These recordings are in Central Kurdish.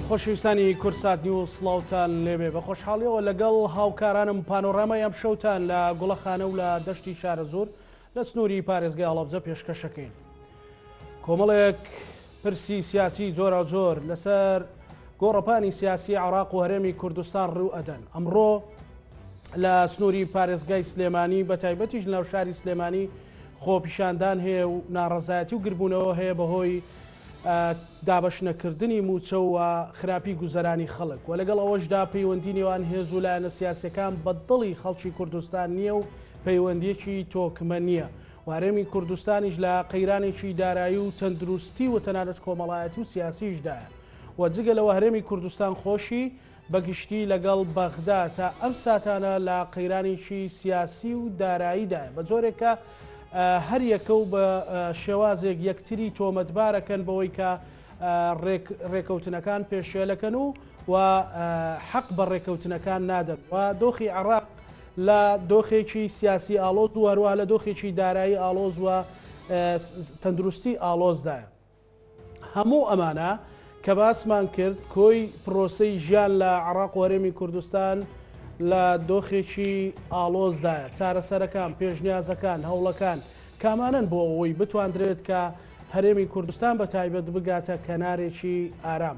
خۆشەویستانی کورسات نیوز سڵاوتان لێبێ بە خۆشحاڵیەوە لەگەڵ هاوکارانم پانۆڕامای ئەم شەوتان لە گوڵەخانە و لە دەشتی شارە زۆر لە سنووری پارێزگای هەڵەبجە پێشکەشەکەین. کۆمەڵێک پرسی سیاسی جۆرە جۆر لەسەر گۆڕەپانی سیاسی عێراق و هەرێمی کوردستان ڕوو ئەدەن. ئەمڕۆ لە سنووری پارێزگای سلێمانی بە تایبەتیش لەناو شاری سلێمانی خۆپیشاندان هەیە و ناڕەزایەتی و گربوونەوە هەیە بەهۆی دابەشنەکردنی موچە و خراپی گوزەرانی خەڵک و لەگەڵ ئەوەشدا پەیوەندی نێوان هێز و لایەنە سیاسەکان بە دڵی خەڵکی کوردستان نییە و پەیوەندیەکی تۆکمە نییە. وارێمی کوردستانیش لە قەیرانێکی دارایی و تەندروستی و تەنانەت کۆمەڵایەتی و سیاسیشدایە و جگە لەوە هەرێمی کوردستان خۆشی بەگشتی لەگەڵ بەغدا تا ئەم ساتانە لە قەیرانێکی سیاسی و داراییدایە بە جۆرێکە هەر یەکە و بە شێوازێک یەکتری تۆمەتبارەکەن بەوەی کە ڕێکەوتنەکان پێشێلەکەن و حەق بە ڕێکەوتنەکان نادەن و دۆخی عێراق لە دۆخێکی سیاسی ئالۆز و هەروە لە دۆخێکی دارایی ئالۆز و تەندروستی ئالۆزدایە. هەموو ئەمانە کە باسمان کرد کۆی پرۆسەی ژیان لە عێراق و هەرێمی کوردستان لە دۆخێکی ئالۆزدایە. چارەسەرەکان، پێشنیازەکان، هەوڵەکان کامانن بۆ ئەوەی بتواندرێت کە هەرێمی کوردستان بە تایبەت بگاتە کەنارێکی ئارام.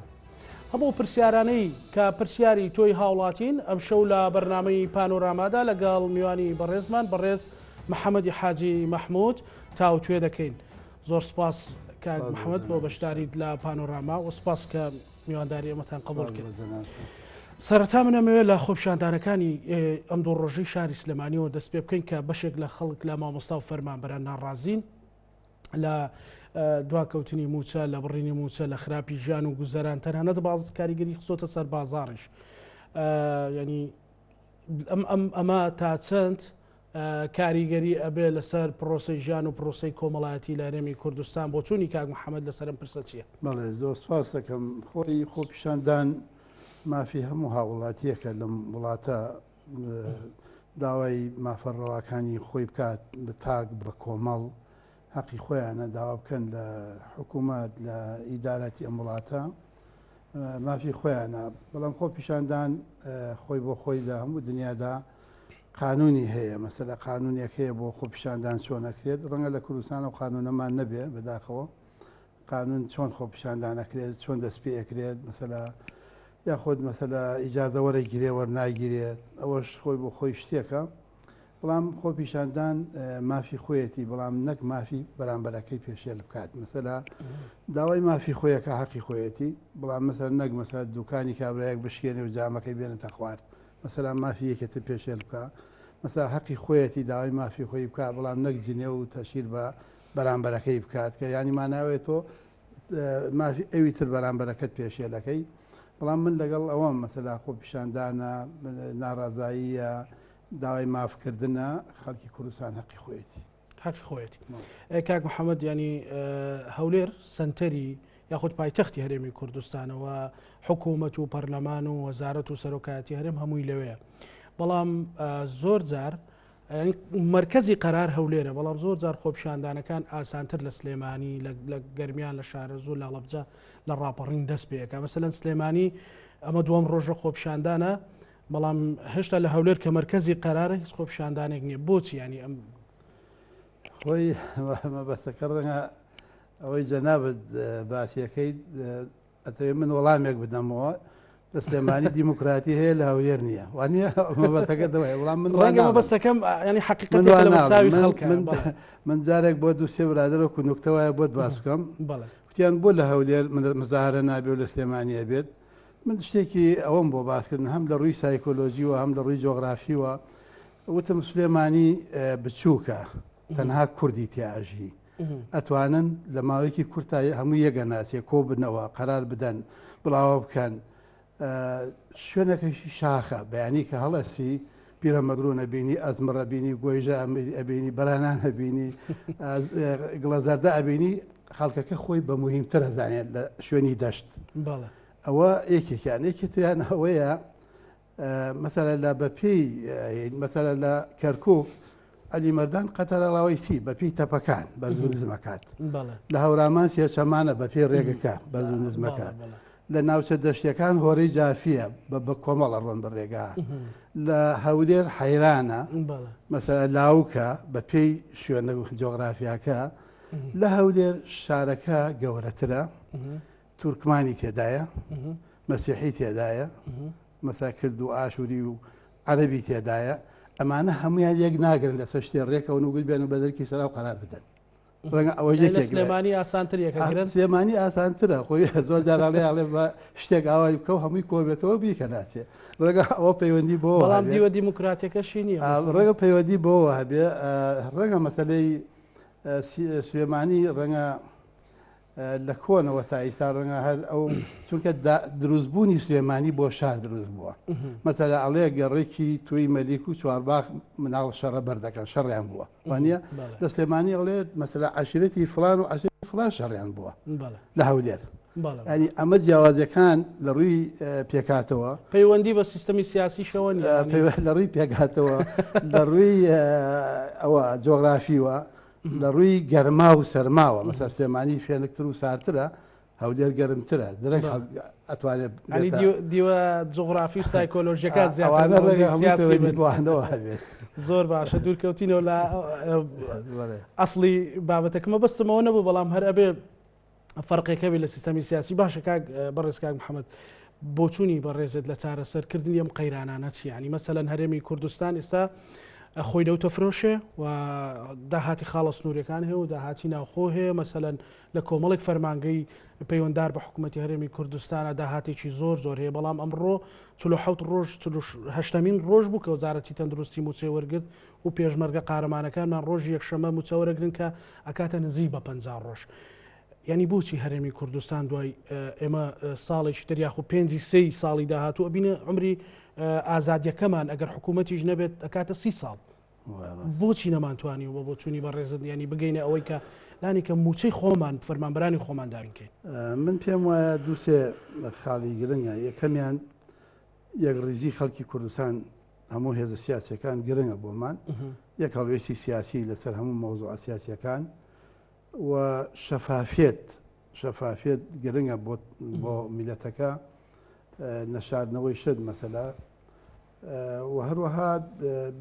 هەموو پرسیارانەی کە پرسیاری تۆی هاوڵاتین ئەم شەو لە بەرنامەی پانۆرامادا لەگەڵ میوانی بەڕێزمان بەڕێز محەممەدی حاجی مەحموود تاوتوێ دەکەین. زۆر سپاس کاک محەممەد بۆ بەشداریت لە پانۆراما و سپاس کە میوانداری ئەمەتان قبول کرد. سەرەتا منەمەوێت لە خۆپیشاندانەکانی ئەم دوو ڕۆژەی شاری سلێمانیەوە دەست پێ بکەین کە بەشێک لە خەڵک لە مامۆستا و فەرمانبەران ناڕازین لە دواکەوتنی موچە لە بڕینی موچە لە خراپی ژیان و گوزەران تەنانەت باز کاریگەری خسۆتە سەر بازاڕش. ینی ئەمە تا چەند کاریگەری ئەبێ لەسەر پرۆسی ژیان و پرۆسی کۆمەڵایەتی لە هەرێمی کوردستان بۆ چوونی کاک محەممەد لەسەرم پرسە چییە؟ بەڵێ زۆر سپاس دەکەم. خۆی خۆپیشاندان مافی هەموو هاوڵاتیەکە لەم وڵاتە داوای مافەڕەواکانی خۆی بکات بە تاک بە کۆمەڵ حەقی خۆیانە داوا بکەن لە حکوومەت لە ئیدارەتی ئەم وڵاتە مافی خۆیانە. بەڵام خۆپیشاندان خۆی بۆ خۆی لە هەموو دنیادا قانونی هەیە، مەسەلە قانونێک هەیە بۆ خۆپیشاندان چۆنەکرێت. ڕەنگە لە کوردستان و قانونەمان نەبێ بەداخەوە قانون چۆن خۆپیشاندانەکرێت، چۆن دەست پێەکرێت، مەسەلە یاخۆت مەسەلە ئیجازە وەرەگیرێ وەرناگیرێت، ئەوەش خۆی بۆ خۆی شتێکە. بەڵام خۆپیشاندان مافی خۆیەتی، بەڵام نەک مافی بەرامبەرەکەی پێشێل بکات. مەسەلە داوای مافی خۆیەکە حەقی خۆیەتی، بەڵام مەسەلە نەک مەسەلە دوکانی کابرایەک بشکێنێ و جامەکەی بێنێتە خوار، مەسەلە مافی یەکێتە پێشێل بکە. مەسەلە حەقی خۆیەتی داوای مافی خۆی بکات، بەڵام نەک جنێ و تەشیر بە بەرامبەرەکەی بکات کە ینی ماناوێت تۆ مافی ئەوی تر بەرامبەرەکەت پێشێلەکەی. بەڵام من لەگەڵ ئەوەم مەسەلا خۆپیشاندانە ناڕازاییە داوای مافکردنە خەڵکی کوردستان حەقی خۆیەتی. حەقی خۆیەتی. کاک محەممەد ینی هەولێر سنتەری یاخود پایتەختی هەرێمی کوردستانەوە حکوومەت و پەرلەمان و وەزارەت و سەرۆکایەتی هەرێم هەمووی لەوەیە. بەڵام زۆر جار مرکزی قەرار هەولێرە، بەڵام زۆر جار خۆپیشاندانەکان ئاسانتر لە سلێمانی لە گەرمیان لە شارە زۆر لە هەڵەبجە لە ڕاپەڕین دەست پێەکە. مەسەلەن سلێمانی ئەمە دووەم ڕۆژە خۆپیشاندانە، بەڵام هێشتا لە هەولێر کە مرکزی قەرارە هیچ خۆپیشاندانێک نییە. بۆچی ینی ئەم خۆی مەبەستەکە ڕەنگە ئەوەی جەنابەت باسیەکەی ئەتەوێت من وەڵامێک بدەمەوە لە سلێمانی دیموکراتی هەیە لە هەولێر نییە، وانە مەبەستەکە دەوای وەڵام من ڕەنگە مەبەستەکەم ینی حەقیقەت لە مەساوی خەڵکە. من جارێک بۆ دوو سێ برادرەوە و نوکتە وایە بۆت باس بکەم. وتیان بۆ لە هەولێر مزاهرە نابێ و لە سلێمانیە بێت. من شتێکی ئەوەم بۆ باسکردن هەم لە ڕووی سایکۆلۆژیوە هەم لە ڕووی جۆغرافیوە وتم سلێمانی بچووکە تەنها کوردی تیاژی ئەتوانن لە ماوەیەکی کورتایی هەموو یەگە ناسیە کۆ بنەوە قەرار بدەن بڵاوە بکەن. شوێنەکەشی شاخە بەیانی کە هەڵەسی پیرەمەگرۆ ئەبینی، ئەزمڕە بینی، گۆیژە ئەبینی، بەرانان هەبینی، گڵەزەردە ئەبینی، خەڵکەکە خۆی بە مهمتر ئەزانێت لە شوێنی دەشت. ئەوە یەکێکیان یەکێتیان ئەوەیە مەسەلە لە بەپێی مەسەلە لە کەرکووک ئەلی مەردان قەتەرەڵاوی سی بەپێی تەپەکان بەرز و نزمەکات. لە هەورامان سێ چەمانە بەپێی ڕێگەکە بەرز و نزمەکە. لە ناوچە دەشتەکان هۆرەی جافیە بە کۆمەڵە ڕۆن بەڕێگا لە هەولێر حەیرانە مەسەلا لاوکە بە پێی شوێنە جۆغرافیاکە لە هەولێر شارەکە گەورەترە تورکمانی تێدایە مەسیحی تێدایە مەسا کرد و ئاشووری و عەرەبی تێدایە ئەمانە هەمویان یەک ناگرن لەسەر شتێ ڕێکەون و گوت بێن و بەدەرکی سەرا و قەرار بدەن ڕەنگە ئەوە سلێمانی ئاسانترێکە سلێمانی ئاسانترە خۆی زۆر جارڵێ ئاڵێ بە شتێک ئاوای بکە و هەمووی کۆبێتەوە بیکە ناچێ ڕێگە ئەوە پەیوەندی بۆ بەڵام دیوە دیموکراتیەکەشی نییە ڕێگە پەیوەندی بۆەوە هەبێ ڕەنگە مەسەلەی سلێمانی ڕەنگە لە کۆنەوە تا ئیستا ڕەنگە هەر ئەو چونکە دروستبوونی سلێمانی بۆ شار دروست بووە مەسەلا ئەڵەیە گەڕێکی توی مەلیک و چوارباخ مناڵ شەڕە بەردەکەن شەڕیان بووە وانە لە سلێمانی ئەڵێت مەسەلا عەشیرەتی فڵان و عەشیرەتی فڵان شەڕیان بووە لە هەولێر ینی ئەمە جیاوازیەکان لە ڕووی پێکاتەوە پەیوەندی بە سیستەمی سیاسی شەوە لە ڕووی پێکاتەوە لە ڕووی ئەوە جۆغرافیوە لە ڕووی گەرما و سەرماوە مەسا سلێمانی فێنکتر و سارترە هەولێر گەرمترە درەنگ ئەتوانێت دیوە جغرافی و سایکۆلۆژیەکە زیاترەوە زۆر باشە دوورکەوتینەوە لە ئەسڵی بابەتەکەمە بەستمەوە نەبوو بەڵام هەر ئەبێ فەرقێکەوێ لە سیستەمی سیاسی باشە بەڕێز کاک محەممەد بۆچوونی بەڕێزت لە چارەسەرکردنی ئەم قەیرانانە چی ینی مەسەلەن هەرێمی کوردستان ئێستا خۆی دەوتە فرۆشێ و داهاتی خاڵە سنوورەکان هەیە و داهاتی ناوخۆ هەیە مەسەلەن لە کۆمەڵێک فەرمانگەی پەیوەنددار بە حکوومەتی هەرێمی کوردستانە داهاتێکی زۆر هەیە بەڵام ئەمڕۆ 1970 ڕۆژ بوو کە وەزارەتی تەندروستی موچێ وەرگرت و پێشمەرگە قارەمانەکانمان ڕۆژی یەکشەمە موچە وەرەگرن کە ئەکاتە نزیک بە 50 ڕۆژ ینی بۆچی هەرێمی کوردستان دوای ئێمە ساڵێکی تریاخ و 5 ساڵی داهاتوو ئەبینە عمری ئازادیەکەمان ئەگەر حکوومەتیش نەبێت ئەکاتە 30 ساڵ بۆچی نەمانتوانی و بۆ چوونی بەڕێزت ینی بگەینە ئەوەی کە لانی کە موچەی خۆمان فەرمانبەرانی خۆمان دابینکەین من پێم وایە دووسێ خاڵی گرنگە یەکەمیان یەکڕیزی خەڵکی کوردستان هەموو هێزە سیاسیەکان گرنگە بۆمان یەک هەڵوێستی سیاسی لەسەر هەموو مەوزوع سیاسیەکان و شەفافێت گرنگە بۆ میلەتەکە نەشاردنەوەی شت مەسەلا و هەروەها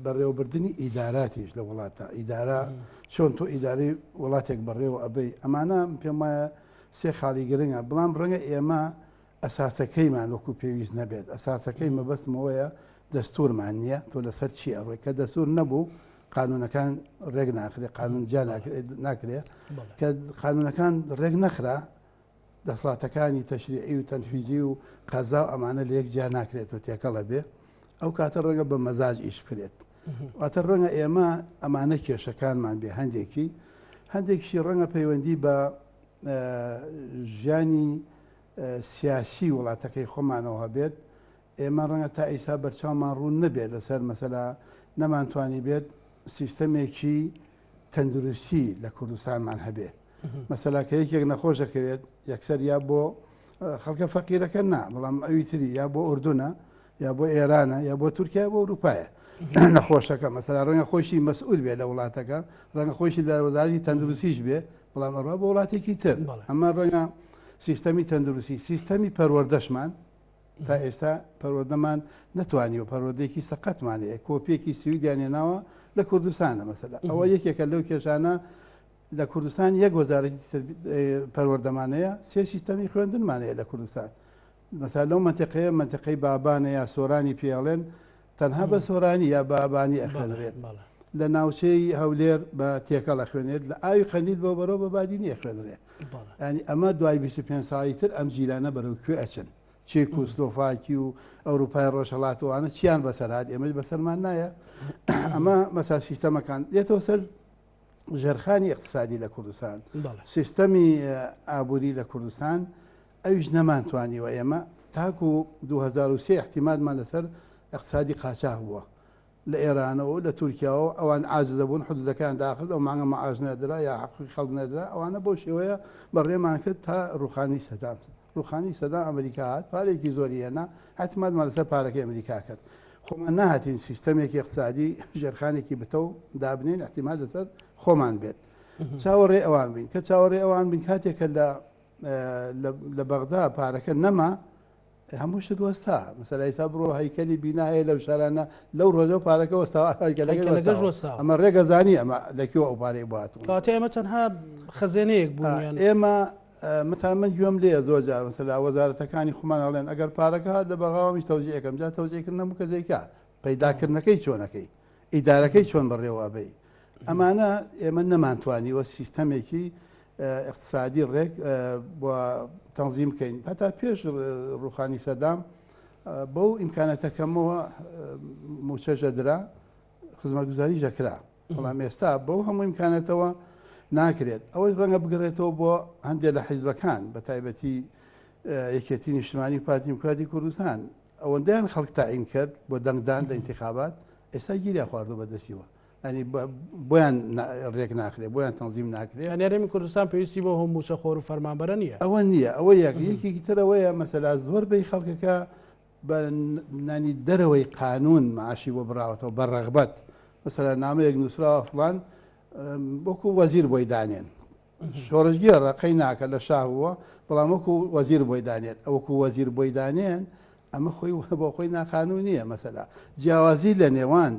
بەڕێوەبردننی ئیداراتیش لە وڵاتە ئیدارە چۆن تۆ ئیداری وڵاتێک بەڕێوە ئەبەی ئەمانە پێم وایە سێ خاڵی گرنگە بەڵام ڕەنگە ئێمە ئەساسەکەیمان وەکو پێویست نەبێت ئەساسەکەی مەبەستمەوەیە دەستورمان نییە تۆ لەسەر چی ئەڕۆی کە دەستور نەبوو قانونەکان ڕێک ناکرێت قانون جا ناکرێت کە قانونەکان ڕێک نەخرا دەسڵاتەکانی تەشریعی و تەنفیزی و قەزا و ئەمانە لە یەک جا ناکرێت و تێکەڵە بێ ئەو کاتە ڕەنگە بە مەزاج ئیش بکرێت واتە ڕەنگە ئێمە ئەمانە کێشەکانمان بێ هەندێکیشی ڕەنگە پەیوەندی بە ژیانی سیاسی وڵاتەکەی خۆمانەوە بێت ئێمە ڕەنگە تا ئیسا بەرچاومان ڕوون نەبێت لەسەر مەسەلا نەمانتوانی بێت سیستەمێکی تەندروستی لە کوردستانمان هەبێ مەسەلا کە یەکێک نەخۆشەکەوێت یەکسەر یا بۆ خەڵکە فەقیرەکە نا بەڵام ئەوی تری یا بۆ ئوردونە یا بۆ ئێرانە یا بۆ تورکیا بۆ ئەوروپایە نەخۆشەکە مەسەلا ڕەنگە خۆشی مەسئول بێ لە وڵاتەکە ڕەنگە خۆشی لە وەزارەتی تەندروستیش بێ بەڵام ئەڕوا بۆ وڵاتێکی تر ئەمە ڕەنگە سیستەمی تەندروستی سیستەمی پەروەردەشمان تا ئێستا پەروەردەمان نەتوانیوە پەروەردەیەکی سەقەتمانەیە کۆپیەکی سویدیانێناوە لە کوردستانە مەسەلا ئەوە یەکێکە لەو کێشانە لە کوردستان یەک وەزارەتی پەروەردەمانەیە سێ سیستەمی خوێندنمانەیە لە کوردستان مەسەلا لەو منتەقەی بابانە یا سۆرانی پێڵێن تەنها بە سۆرانی یا بابانی ئەخوێنرێت لە ناوچەی هەولێر بە تێکەڵ ئەخوێنێت لە ئاوی خەلیل بۆ بەرەوە بە بادینی ئەخوێنرێت ینی ئەمە دوای 25 ساڵی تر ئەم جیلانە بەرەو کوێ ئەچن چێک و سلۆڤاکی و ئەوروپای ڕۆژهەڵاتەوانە چیان بەسەرهات ئێمەش بەسەرمان نایە ئەمە مەسا سیستەمەکان دێتەوە سەر ژێرخانی اقتصادی لە کوردستان سیستەمی ئابووری لە کوردستان ئەویش نەمانتوانیوە ئێمە تاکو 2023 احتیمادمان لەسەر اقتصادی قاچاق بووە لە ئێرانەوە لە تورکیاەوە ئەوان عاجز دەبوون حدودەکان داخل ئەو مانگە مەعاژ نەدرا یا حقوقی خەڵک نەدرا ئەوانە بۆ شێوەیە بەڕێمان کرد تا ڕوخانی سەدام ئەمریکا هات پارێکی زۆری هێنا احتیمادمان لەسەر پارەکەی ئەمریکا کرد خۆمان نهاتین سیستەمێکی اقتصادی ژێرخانێکی بتە و دابنین احتیمال لەسەر خۆمان بێت چاوەڕێ ئەوان بین کە چاوەڕێ ئەوان بین کاتێکە لە بەغدا پارەکە نەما هەموو شت وەستا مەسەلا ئێستا بڕۆ هەیکەلی بینا هەیە لەو شارانە لەو ڕۆژە و پارەکە وەستاوە ئەمە ڕێگەزانی ئەمە لەکوێ ئەو پارەی باتون کاتێ ئێمە تەنها خەزێنەیەک بوونیان ئێمە مثلا من گوێم لێ زۆرجا مەسەلا وەزارەتەکانی خۆمان هەڵێن ئەگەر پارەکە لە بەغاوەمیش تەوزیعەکەم جا تەوزیعکردن هەموو کەسێکا پەیداکردنەکەی چۆنەکەی ئیدارەکەی چۆن بەڕێوەبەی ئەمانە ئێمە نەمانتوانیوە سیستەمێکی اقتصادی ڕێک بۆ تەنظیم بکەین هەتا پێش ڕوخانی سەدام بەو ئیمکانەتەکەمەوە موچەژە درا خزمەتگوزاری ژەکرا بەڵام ئێستا بەو هەموو ئیمکانەتەوە ناکرێت ئەوەی ڕەنگە بگرێتەوە بۆ هەندێک لە حیزبەکان بە تایبەتی یەکێتی نیشتمانی پارتی دیموکراتی کوردستان ئەوەندەیان خەڵک تاعین کرد بۆ دەنگدان لە ئینتیخابات ئێستا گیریان خواردوو بەدەستیوە ینی بۆیان ڕێک ناکرێت بۆیان تەنظیم ناکرێت هەرێمی کوردستان پێویستی بۆ هەموو موچەخۆر و فەرمانبەرە نییە ئەوە نییە ئەوە یەکێکی ترەوەیە مەسەلا زۆربەی خەڵکەکە بە نانی دەرەوەی قانون معاشی بۆ براوەتەوە بە ڕەغبەت مەسەلا نامەیەک نووسراوە فڵان وەکو وەزیر بۆی دانێن شۆڕژگیە ڕقەی ناکە لە شاهوە بەڵام وەکو وەزیر بۆی دانێت ئەوەکو وەزیر بۆی دانێن ئەمە خۆی بۆ خۆی ناقانون نییە مەسەلا جیاوازی لە نێوان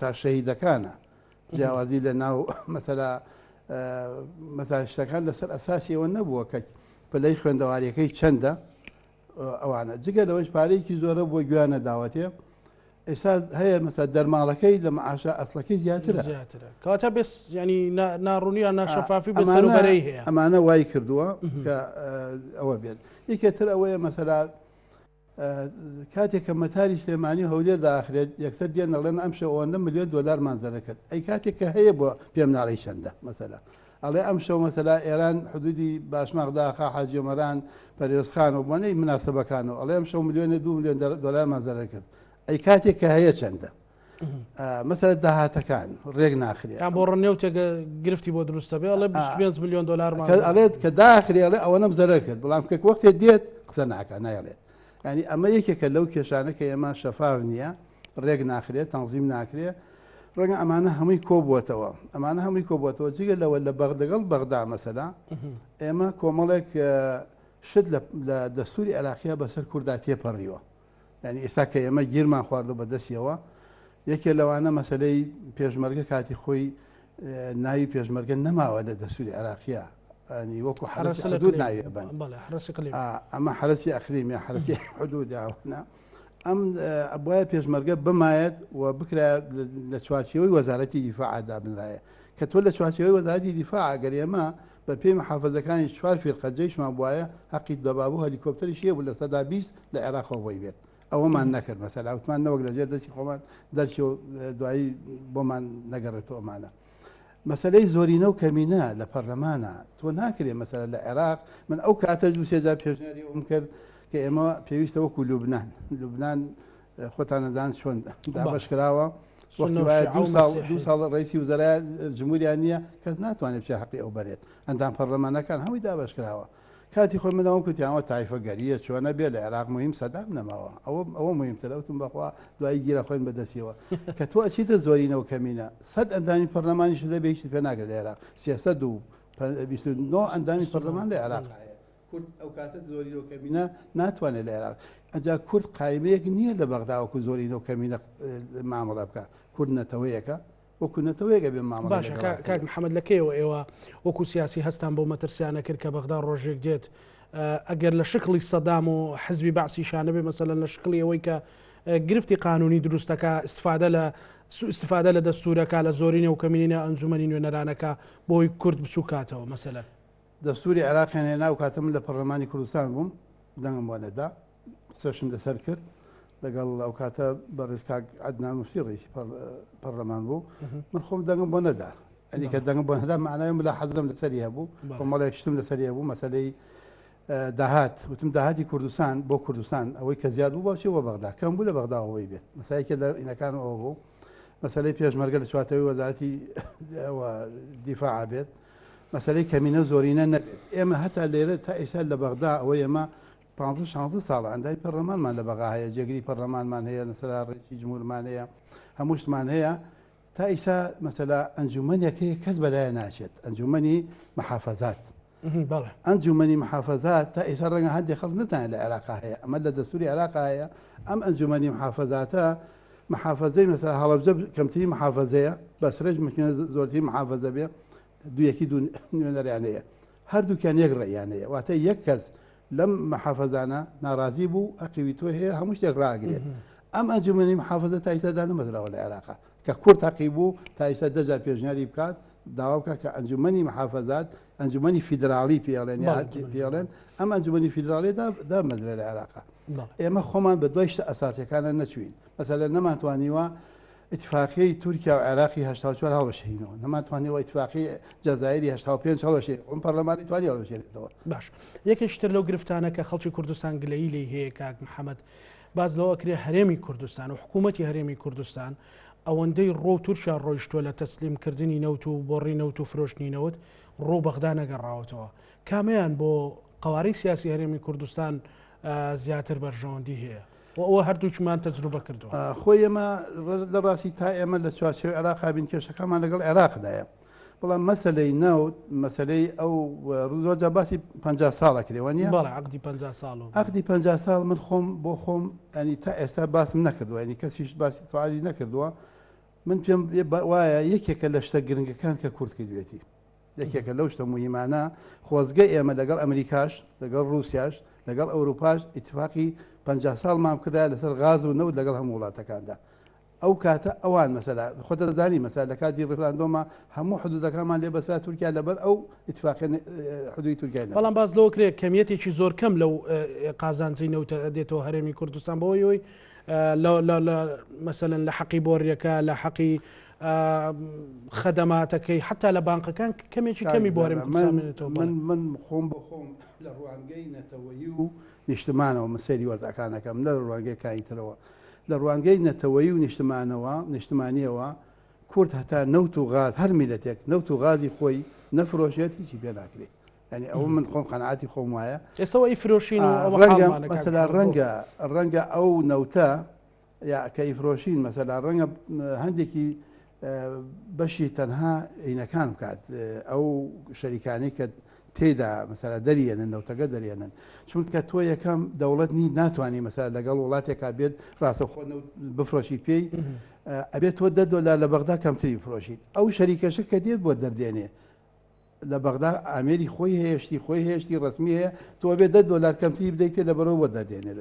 تا شەهیدەکانە جیاوازی لە ناو مەسەلا شتەکان لەسەر ئەساسیەوە نەبووە کە پلەی خوێندەواریەکەی چەندە ئەوانە جگە لەوەش پارەیەکی زۆرە بۆ گویانە داوەتێ ئێستا هەیە مەسەلا دەرماڵەکەی لە معاشە ئەسڵەکەی زیاترە کەواتە بێس ینی ناڕوونیان ناشەفافی بە سەروبەرەی هەیە ئەمانە وای کردووە کە ئەوە بێت یەکێتر ئەوەیە مەسەلا کاتێک کە مەتاری سلێمانی هەولێر داخرێت یەکسەر دێن دەڵێن ئەم شەو ئەوەندە ملیۆن دۆلار مانزەرە کرد ئەی کاتێک کە هەیە بۆ پێم ناڵی چەندە مەسەلا ئەڵێ ئەم شەو مەسەلا ئێران حدودی باشماغداخا حاجیۆمەران پەرێزخان و بۆنەی مناسبەکانەوە ئەڵێ ئەم شەو ملیۆنە 2 ملیۆن دۆلار مانزەرە کرد ئەی کاتێک کە هەیە چەندە مەسەلا داهاتەکان ڕێک ناخرێت بۆ ڕنێو تێگە گرفتی بۆ دروستە بێ ئەڵێ 25 ملیۆن دۆلار ئەڵێت کە داخری ئەڵێ ئەوە نەم زەرەر کرد بەڵام کە وەختێ دێت قسە ناکە نایڵێت ینی ئەمە یەکێکە لەو کێشانە کە ئێمە شەفاف نییە ڕێک ناخرێت تەنظیم ناکرێت ڕەنگە ئەمانە هەمووی کۆبووەتەوە ئەمانە هەمووی کۆبووەتەوە جگە لەوە لە بەغدەگەڵ بەغدا مەسەلا ئێمە کۆمەڵێک شت لە دەستوری عێراقیە بەسەر کووردا تێپەڕیوە ینی ئێستا کە ئێمە گیرمان خواردە بەدەستیەوە یەکێ لەوانە مەسلەی پێشمەرگە کاتی خۆی ناوی پێشمەرگە نەماوە لە دەستوری عێراقیە ینی وەکو حرەسی حدود ناوی بن ئەمە حرەسی ئەخریم یا حرەسی حدود یاوەنا ئەم ئەبوایە پێشمەرگە بمایەت و بکرا لە چوارچێوەی وەزارەتی دیفاعدا بنرایە کە تۆ لە چوارچێوەی وەزارەتی دیفاع ئەگەر ئێمە بە پێی محافەزەکانی 4 فیرقە جەیشمان بواە حەقی دەبابوو هەلیکۆپتەریش هەیە بوو لە سەدا 20 لە عێراقەوەی بێت ئەوەمان نەکرد مەسەلا وتمان نەوەک لەژێر دەستی خۆمان دەرچی و دوایی بۆمان نەگەڕێتەوە ئەمانە مەسلەی زۆرینە و کەمینە لە پەرلەمانە تۆ ناکرێت مەسەلا لە عێراق من ئەو کاتە دوو سێجار پێشنیاری ئەوم کرد کە ئێمە پێویستە وەکو لوبنان خۆتان نەزان چۆن دابەشکراوە وەختی وایە دو ساڵ ڕئیسی وزەرای جمهوریان نییە کەس ناتوانێت بچێ حەقی ئەو بەرێت ئەندام پەرلەمانەکان هەمووی دابەشکراوە کاتی خۆی منەوە کوتیانەوە تایفەگەریە چۆنە بێ لە عێراق مهم سەدام نەماوە ئەوە مهمترە وتم بەخوا دوایی گیرە خۆین بەدەستیەوە کە تۆ ئەچیتە زۆرینەوە کەمینە 100 ئەندامی پەرلەمانیش لە بێشت پێ ناگرێت لە عێراق 329 ئەندامی پەرلەمان لە عێراق هەیە کورد ئەو کاتە زۆرینەوە کەمینە ناتوانێت لە عێراق ئەجا کورد قایمەیەک نییە لە بەغداوەکو زۆرینەوە کەمینە مامەڵە بکە کورد نەتەوەیەکە وەکوونەتەوەیەگە بێ مامەڵ باشە کاک محەممەد لەکەیەوە ئێوە وەکو سیاسی هەستان بۆ مەترسیانە کرد کە بەغدا ڕۆژێک دێت ئەگەر لە شکلی سەدام و حزبی بەعسیشانە بێ مەسەلەن لە شکلی ئەوەی کە گرفتی قانونی دروستەکە استفادە لە دەستورەکە لە زۆرینە و کەمینە ئەنجومەنی نوێنەرانەکە بۆی کورد بچووکاتەوە مەسەلەن دەستوری عێراقیانێ ناو کاتەم لە پەرلەمانی کوردستان بووم دەنگم بۆنەدا قسەشم لەسەر کرد لەگەڵ ئەو کاتە بە ڕێزکاک عەدنان موسی ڕئیسی پەرلەمان بوو من خۆم دەنگم بۆ نەدا ئەنی کە دەنگم بۆ نەدا معنای ملا حەزم لەسەری هەبوو کۆمەڵێک شتم لەسەری هەبوو مەسەلەی داهات وتم داهاتی کوردستان بۆ کوردستان ئەوەی کە زیاد بوو باوچی بۆ بەغدا کەم بوو لە بەغداەوەی بێت مەسایەکە لە ئینەکان ئەوە بوو مەسەلەی پێشمەرگە لە چوارتەوەی وەزارەتی دیفاع بێت مەسەلەی کەمینە زۆرینە نەبێت ئێمە هەتا لێرە تا ئێستا لە بەغدا ئەوەی ئێمە 15 ساڵە ئەندای پەرلەمانمان لە بەغا هەیە جێگری پەرلەمانمان هەیە لەسەر ڕێکی جمهورمان هەیە هەموو شتمان هەیە تا ئیسا مەسەلا ئەنجومەنێک هەیە کەس بەلایە ناچێت ئەنجومەنی محافەزات ئەنجومەنی محافەزات تا ئێستا ڕەنگە هەندێک خەڵک نەزانێت لە عێراقا هەیە، ئەمە لە دەستوری عێراقا هەیە. ئەم ئەنجومەنی محافەزاتە محافەزەی مەسەلا هەڵەبجە کەمترین محافەزەیە، بەسرەج ممکنە زۆرترین محافەزە بێ، دوویەکی دوو نوێنەریان هەیە، هەردووکیان یەک ڕێیان هەیە، واتە یەک کەس لەم محافەزانە ناڕازی بوو ئەقیوی تۆ هەیە هەموو شتێک ڕاگرێت. ئەم ئەنجومەنی محافەزە تا ئێستادا نەمەزراوە لە عێراقا کە کورد تاقی بوو تا ئێستا دەجا پێشنیاری بکات داوا بکە کە ئەنجومەنی محافەزات ئەنجومەنی فیدراڵی پێڵێن پێڵێن ئەم ئەنجومەنی فیدراڵیدا دامەزرێت لە عێراقا. ئێمە خۆمان بە دوای شتە ئەساسیەکانە نەچوین، مەسەلەن نەماتوانیوە ئیتفاقیەی تورکیا و عێراقی 84 هەڵەشێنەوە، نەماتوانیەوە ئیتفاقی جەزایری 85 هەڵەشێن، ئەم پەرلەمانی توانی هەڵەشێنێتەوە. باش یەکێکتر لەو گرفتانە کە خەڵکی کوردستان گلەیی لێ هەیە کاک محەممەد باز لەوە کرێ هەرێمی کوردستان و حکوومەتی هەرێمی کوردستان ئەوەندەی ڕۆ تورکیا ڕۆیشتووە لە تەسلیمکردنی نەوت و بۆڕی نەوت و فرۆشتنی نەوت ڕۆ بەغدا نەگەڕاوەتەوە، کامیان بۆ قوارەی سیاسی هەرێمی کوردستان زیاتر بەرژەوەندی هەیە و ئەوە هەردووچمان تەجروبە کردووە. خۆی ئێمە لە ڕاستی تا ئێمە لە چوارچێوەی عێراقا بین کێشەکەمان لەگەڵ عێراقدایە، بەڵام مەسلەی نەوت مەسلەی ئەو ڕۆژە باسی 50 ساڵە کرێوە نیە عقدی 50 ساڵ عقدی 50 ساڵ من خۆم بۆ خۆم ینی تا ئێستا باسم نەکردووە، ینی کەسیش باسی سوالی نەکردووە. من پێم وایە یەکێکە لە شتە گرنگەکان کە کورد کردوێتی، یەکێکە لەو شتە موهیمانە خۆزگە ئێمە لەگەڵ ئەمریکاش لەگەڵ رووسیاش لەگەڵ ئەوروپاش ئیتفاقی 50 ساڵ مام کردا لەسەر غاز و نەوت لەگەڵ هەموو وڵاتەکاندا. ئەو کاتە ئەوان مەسەلا خۆتە دەزانی مەسەلا لە کاتی ڕفراندۆمە هەموو حدودەکانمان لێ بەسرا تورکیا لەبەر ئەو ئیتفاقی حدودی تورکیا. بەڵام باز لەوە کرێ کەمیەتێکی زۆر کەم لەو قازانجی نەوتە دێتەوە هەرێمی کوردستان بەوەی مەسەلەن لە حەقی بۆڕیەکە لە حەقی خەدەماتەکەی حتا لە بانقەکان کەمێکی کەمی بۆ هەرێمی کوردستان. من خۆم بە خۆم لە ڕوانگەی نەتەوەیی و نیشتمانەوە مەسەری وەزعەکانەکەم لە ڕوانگەی کاینترەوە لە ڕوانگەی نەتەوەیی و نیشتمانیەوە کورد هەتا نەوت و غاز هەر میلەتێک نەوت و غازی خۆی نەفرۆشێت هیچی پێ ناکرێت، ینی ئەوە من خۆم قەنەعاتی خۆم وایە. ئێستەوەی فرۆشین مەسەلا ڕەنگە ئەو نەوتە یا کە ئیفرۆشین مەسەلا ڕەنگە هەندێکی بەشی تەنها عینەکان بکات ئەو شەریکانی کە تێدا مەسەلا دەریێنن نەوتەکە دەریێنن، چونکە تۆ یەکەم دەوڵەت نی ناتوانانی مەسەلا لەگەڵ وڵاتێکا بێت ڕاستەوخۆ بفرۆشی پێی ئەبێت تۆ $10 لە بەغدا کەمتری بفرۆشیت. ئەو شەریکەشە کە دێت بۆ دەردێنێ لە بەغدا ئامێری خۆی هەیەشتی خۆی هێشتی ڕسمی هەیە تۆ بێت $10 کەمتری بدەیتێ لە بەرەوە بۆ دەردێنێ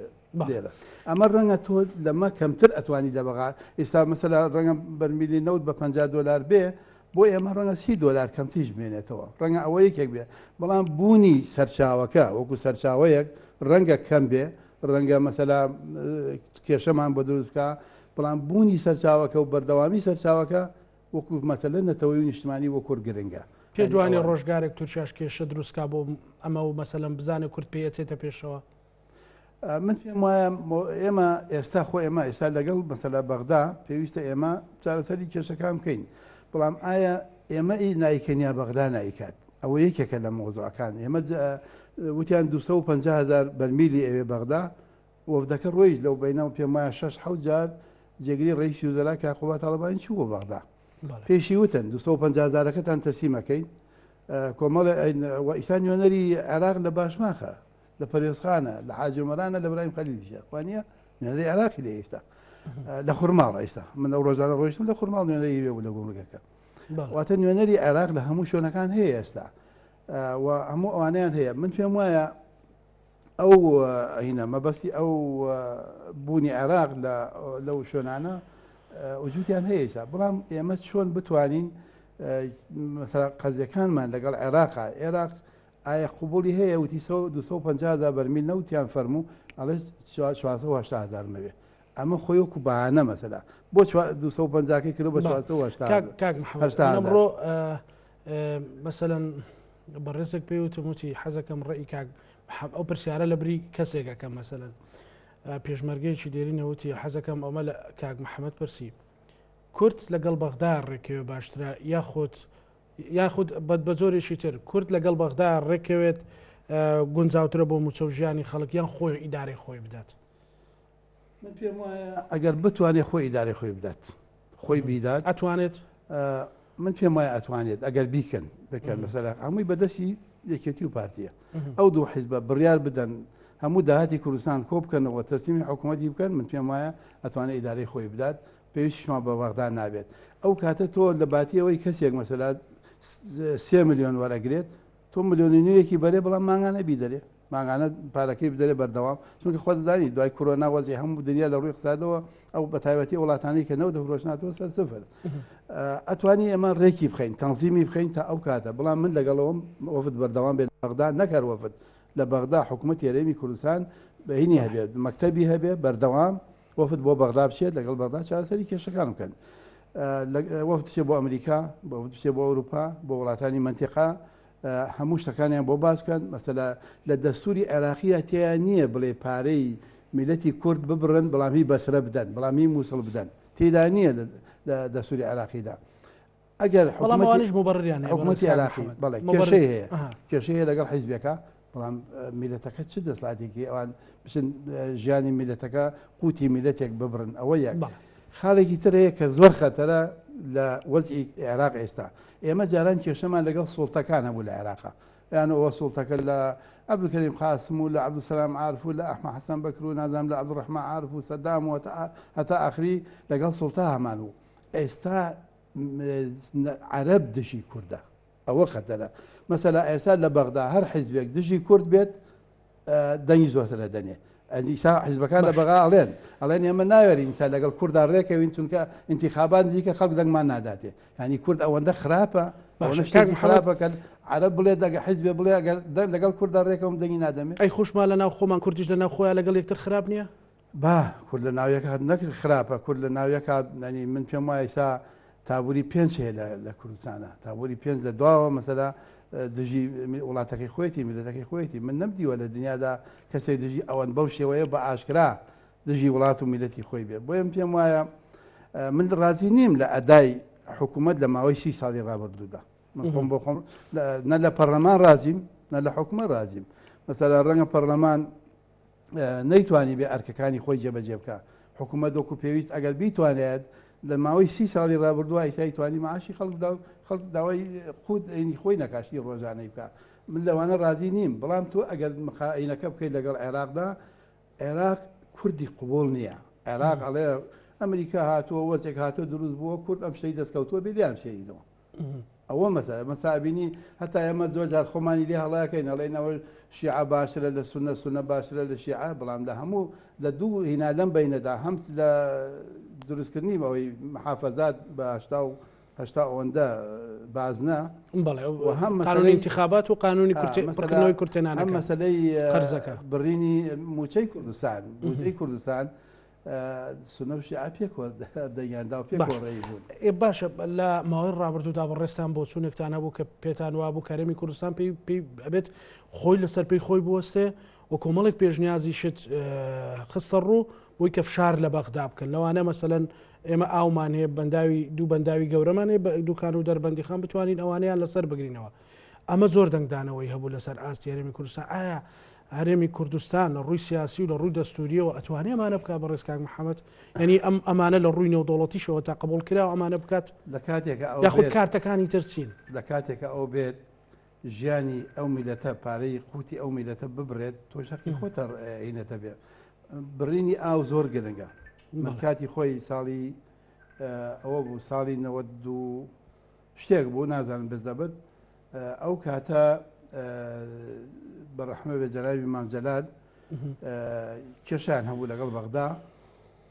لێرە. ئەمە ڕەنگە تۆ لەمە کەمتر ئەتوانی لە بەغا ئێستا مەسەلا ڕەنگە بەرمیلی نەوت بە $50 بێ بۆ ئێمە ڕەنگە $30 کەمتیش بێنێتەوە، ڕەنگە ئەوە یەکێک بێ، بەڵام بوونی سەرچاوەکە وەکو سەرچاوەیەک ڕەنگە کەم بێ، ڕەنگە مەسەلا کێشەمان بۆ دروستکە، بەڵام بوونی سەرچاوەکە و بەردەوامی سەرچاوەکە وەکو مەسەلە نەتەوەی و نیشتمانی وە کورد گرنگە. پێ دوانی ڕۆژگارێک تورکیاش کێشە دروستکە بۆ ئەمە و مەسەلەن بزانێ کورد پێچێتە پێشەوە. من پێم وایە ئێمە ئێستا خۆ ئێمە ئێستا لەگەڵ مەسەلا بەغدا پێویستە ئێمە چارەسەری کێشەکان بکەین، بەڵام ئایا ئێمە نایکەنیا بەغدا نایکات، ئەوە یەکێکە لە مۆزوعەکان. ئێمە وتیان 250,000 بەرمیلی ئەوێ بەغدا وەفدەکە ڕۆیش لەو بینەوە پێم وایە 6-7 جار جێگری ڕئیسی وزەرا کاقوبا تاڵیبانی چوو بۆ بەغدا، پێشی وتن 250,000ەکەتان تەسلیمەکەین کۆمەڵە ئیسان نوێنەری عێراق لە باشماخە لە پەرێزخانە لە حاجمەرانە لە برایم خەلیلیشە وانە نوێنەری عێراقی لێ ئێستا لە خورماڵ ئێستا من ئەو ڕۆژانە ڕۆیشتم لە خورماڵ نوێنەری لێ بوو لە گوڵگەکە، واتە نوێنەری عێراق لە هەموو شوێنەکان هەیە ئێستا و هەموو ئەوانیان هەیە. من پێم وایە ئەو هینە مەبەستی ئەو بوونی عێراق لەو شوێنانە وجودیان هەیە ئێستا، بەڵام ئێمە چۆن بتوانین قەزیەکانمان لەگەڵ عێراقا عێراق ئایا قوبولی هەیە وتی 250,000 بەرمیل نەوتیان فەرموو ئەڵێ 480,000 مەوێ، ئەمە خۆی وەکو بەهانە مەسەلا بۆ 250 کرد بە 480,000 ئەمڕۆ مەسەلەن بەڕێزێک پێوتم وتی حەزەکەم ڕێی کاک ئەو پرسیارە لە بری کەسێکەکە مەسەلەن پێشمەرگەیەکی دێرینەوتی حەزەکەم ئەمە لە کاک محەممەد پرسی کورد لەگەڵ بەغدا ڕێکەوێ باشترە یاخود بە زۆرێکی تر کورد لەگەڵ بەغدا ڕێکەوێت گونجاوترە بۆ موچەوژیانی خەڵک یان خۆی ئیدارەی خۆی بدات. من پێم وایە ئەگەر بتوانێت خۆی ئیدارەی خۆی بدات خۆی بیدات ئەتوانێت من پێم وایە ئەتوانێت ئەگەر بیکەن بکەن مەسەلا هەمووی بەدەستی یەکێتی و پارتیە ئەو دوو حیزبە بڕیار بدەن هەموو داهاتی کوردستان کۆ بکەنەوە تەسلیمی حکوومەتی بکەن من پێم وایە ئەتوانێت ئیدارەی خۆی بدات پێویستیشمان بە بەغدا نابێت ئەو کاتە تۆ لە باتیەوەی کەسێک مەسەلا 3 ملیۆن وەرەگرێت تۆ ملیۆنی نوێیەکی بەرێ بەڵام ماگانە بیدەرێ ماگانە پارەکەی بدەرێ بەردەوام چونکە خۆ دەزانی دوای کۆرۆنا وەزی هەموو دنیا لە ڕووی اقتصادەوە ئەو بە تایبەتی وڵاتانی کە نەوت دەفرۆشناتەوە سەر سفر ئەتوانی ئێمە ڕێکی بخەین تەنزیمی بخەین تا ئەو کاتە بەڵام من لەگەڵەوەم وەفد بەردەوام بێت بەغدا نەکار وەفد لە بەغدا حکوومەت هێرێمی کوردستان بەهینی هەبێت مەکتەبی هەبێت بەردەوام وەفد بۆ بەغدا بچێت لەگەڵ بەغدا چارەسەری کێشەکان بکەن وەفد بچێت بۆ ئەمریکا وەفد بچێت بۆ ئەوروپا بۆ وڵاتانی منتیقا هەموو شتەکانیان بۆ باس بکەن مەسەلا لە دەستوری عێراقیە تیان نییە بڵێ پارەی میلەتی کورد ببڕن بەڵامی بەسرە بدەن بەڵامی مووسڵ بدەن تێدا نییە لە دەستوری عێراقیدا ئەگەر حکوومەتیش مبڕیان حکوومەتی عێراقی بەڵێ کێشەی هەیە کێشەی هەیە لەگەڵ حیزبەکە بەڵام میلەتەکە چ دەسڵاتێکی ئەوان بچن ژیانی میلەتەکە قوتی میلەتێک ببڕن ئەوە یەک خاڵێکی تر هەیە کە زۆر خەتەرە لە وەزئی عێراق ئێستا ئێمە جاران کێشەمان لەگەڵ سوڵتەکان هەبوو لە عێراقا یان ئەوە سوڵتەکە لە عەبدولکەریم قاسم و لە عەبدولسەلام عارف و لە ئەحمەد حەسەن بەکر و نازانم لە عەبدولڕەحمان عارف و سەدام و هەتا ئاخری لەگەڵ سوڵتا هەمان بوو ئێستا عەرەب دژی کووردە ئەوە خەتەرە مەسەلا ئێستا لە بەغدا هەر حیزبێک دژی کورد بێت دەنگی زۆرتر دەنێ ئەسا حیزبەکان لە بەغا ئەڵێن ئەڵێن ئێمە ناوێری ئینسا لەگەڵ کووردا ڕێکەوین چونکە ئینتیخابات نزیکە خەڵک دەنگمان ناداتێ ینی کورد ئەوەندە خراپە خراپە کە عەرەب بڵێ دەگە حیزبێ بڵێ لەگەڵ کووردا ڕێکەوەم دەنگی نادەمێت ئەی خوشمان لە ناو خۆمان کوردیش لە ناو خۆیان لەگەڵ یەکتر خراپ نییە با کورد لە ناویەکە نەکرد خراپە کورد لە ناویەکە ینی من پێم وایە ئێستا تابووری 5 هەیە لە کوردستانە تابووری 5 لە دواوە مەسەلا دژی وڵاتەکەی خۆیەتی میلەتەکەی خۆیەتی من نەمدیوە لە دنیادا کەسێک دژی ئەوەن بەو شێوەیە بە ئاشکرا دژی وڵات و میلەتی خۆی بێ بۆیە پێم وایە من ڕازی نیم لە ئەدای حکوومەت لە ماوەی 30 ساڵی ڕابردوودا من خۆم بۆ خۆم نە لە پەرلەمان رازیم نە لە حکوومەت رازیم مەسەلا ڕەنگە پەرلەمان نەیتوانی بێ ئەرکەکانی خۆی جێبەجێ بکە حکوومەت وەکو پێویست ئەگەر بیتوانێت لە ماوەی 30 ساڵی ڕابردووە ئیسای توانی معاشی خەڵک داوای قوت خۆی نەکاشی ڕۆژانەی بکە من لەوانە رازی نیم بەڵام تۆ ئەگەر مخائینەکە بکەیت لەگەڵ عێراقدا عێراق کوردی قوبوڵ نییە عێراق ئەڵێ ئەمریکا هاتووە وەزێک هاتۆ دروست بووە کورد ئەم شتەی دەستکەوتووە بێلیان شێنەوە ئەوە مەسابینی هەتا ئێمە زۆر جار خۆمانی لێ هەڵایەکەین ئەڵێنەوە شیعە باشترە لە سونە سونە باشترە لە شیعە بەڵام لە هەموو لە دوو هینا لەم بینەدا هەم لە دروستکردنی بەوەی محافەزات بە هەشتا ئەوەندە بازنە هەم قانونی انتخابات و قانونی پڕکردنەوەی کورتێنانەکە هەم مەسەلەی قەرزەکە بڕینی موچەی کوردستان موچەی کوردستان سونە و شیعە دەیاندا و پێکۆڕێی بوون باشە لە ماوەی ڕابردوودا بەڕێستان بۆ چوونێکتانە بوو کە پێتان وابوو کارێمی کوردستان پێی ئەبێت خۆی لەسەر پێی خۆی بوەستێ و کۆمەڵێک پێشنیازی شت خستە ڕوو بۆی کە فشار لە بەغدا بکەن لەوانە مەسەلەن ئێمە ئاومان هەیە دوو بەنداوی گەورەمان هەیە دوکان و دەربەندی خان بتوانین ئەوانەیان لەسەر بگرینەوە ئەمە زۆر دەنگدانەوەی هەبوو لەسەر ئاستی هەرێمی کوردستان ئایا هەرێمی کوردستان لە ڕووی سیاسی و لە ڕووی دەستوریەوە ئەتوانێ ئەمانە بکات بە ڕێزکاک محەممەد ینی ئەم ئەمانە لە ڕووی نێودوڵەتیشەوە تا قبول کراوە ئەمانە بکات لە کاتێکە یاخود کارتەکانی ترچین لە کاتێکە ئەو بێت ژیانی ئەو میلەتە پارەی قوتی ئەو میلەتە ببرێت تۆ شەقی خۆتە عینەتە بێ بڕینی ئاو زۆر گرنگە من کاتی خۆی ساڵی ئەوە بوو ساڵی 92 شتێک بوو نازانم بزەبت ئەو کاتە بەڕەحمە بە جەنابی مام جەلال کێشیان هەبوو لەگەڵ بەغدا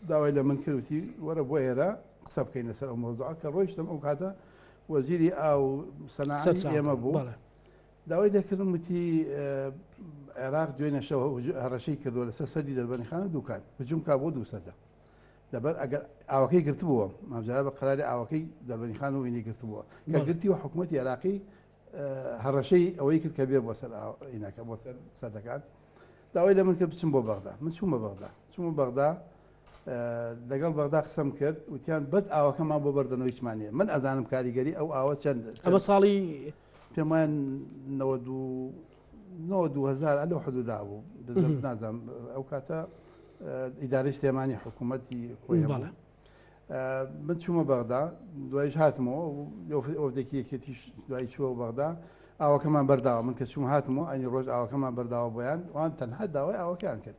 داوای لە من کردوتی وەرە بۆ ئێرە قسە بکەین لەسەر ئەو مۆزوعە کە ڕۆیشتم ئەو کاتە وەزیری ئاو سەناعەتی ئێمە بوو داوای دەکردم وتی عێراق دوێنێ شەو هەڕەشەی کردووە لەسەر سەدی دەربەندیخانە دووکان هجووم کا بۆ 200 لەبەر ئەگەر ئاوەکەی گرتبووە مامجارە بە قەراری ئاوەکەی دەربەندیخان و وینی گرتبووە کە گرتی و حکوومەتی عێراقی هەڕەشەی ئەوەی کرد کە بێ بۆ سەر ئینەکە بۆ سەر سەدەکان داوای لە من کرد بچم بۆ بەغدا من چوومە بەغدا چوومە بەغدا لەگەڵ بەغدا قسەم کرد وتیان بەس ئاوەکەمان بۆ بەردەنەوەی چمانیە من ئەزانم کاریگەری ئەو ئاوە چەند ئەمە ساڵی پێم وایە 2000 لەو حدودا بوو نازانم ئەو کاتە ئیدارەی سلێمانی حکوومەتی خۆی من چوومە بەغدا دوایش هاتمەوە ئەوەدەکی یەکێتیش دوای چووە بەغدا ئاوەکەمان بەرداوە من کە چوم هاتمەوە ئەنی ڕۆژ ئاوەکەمان بەرداوە بۆیان وان تەنها داوای ئاوەکان کرد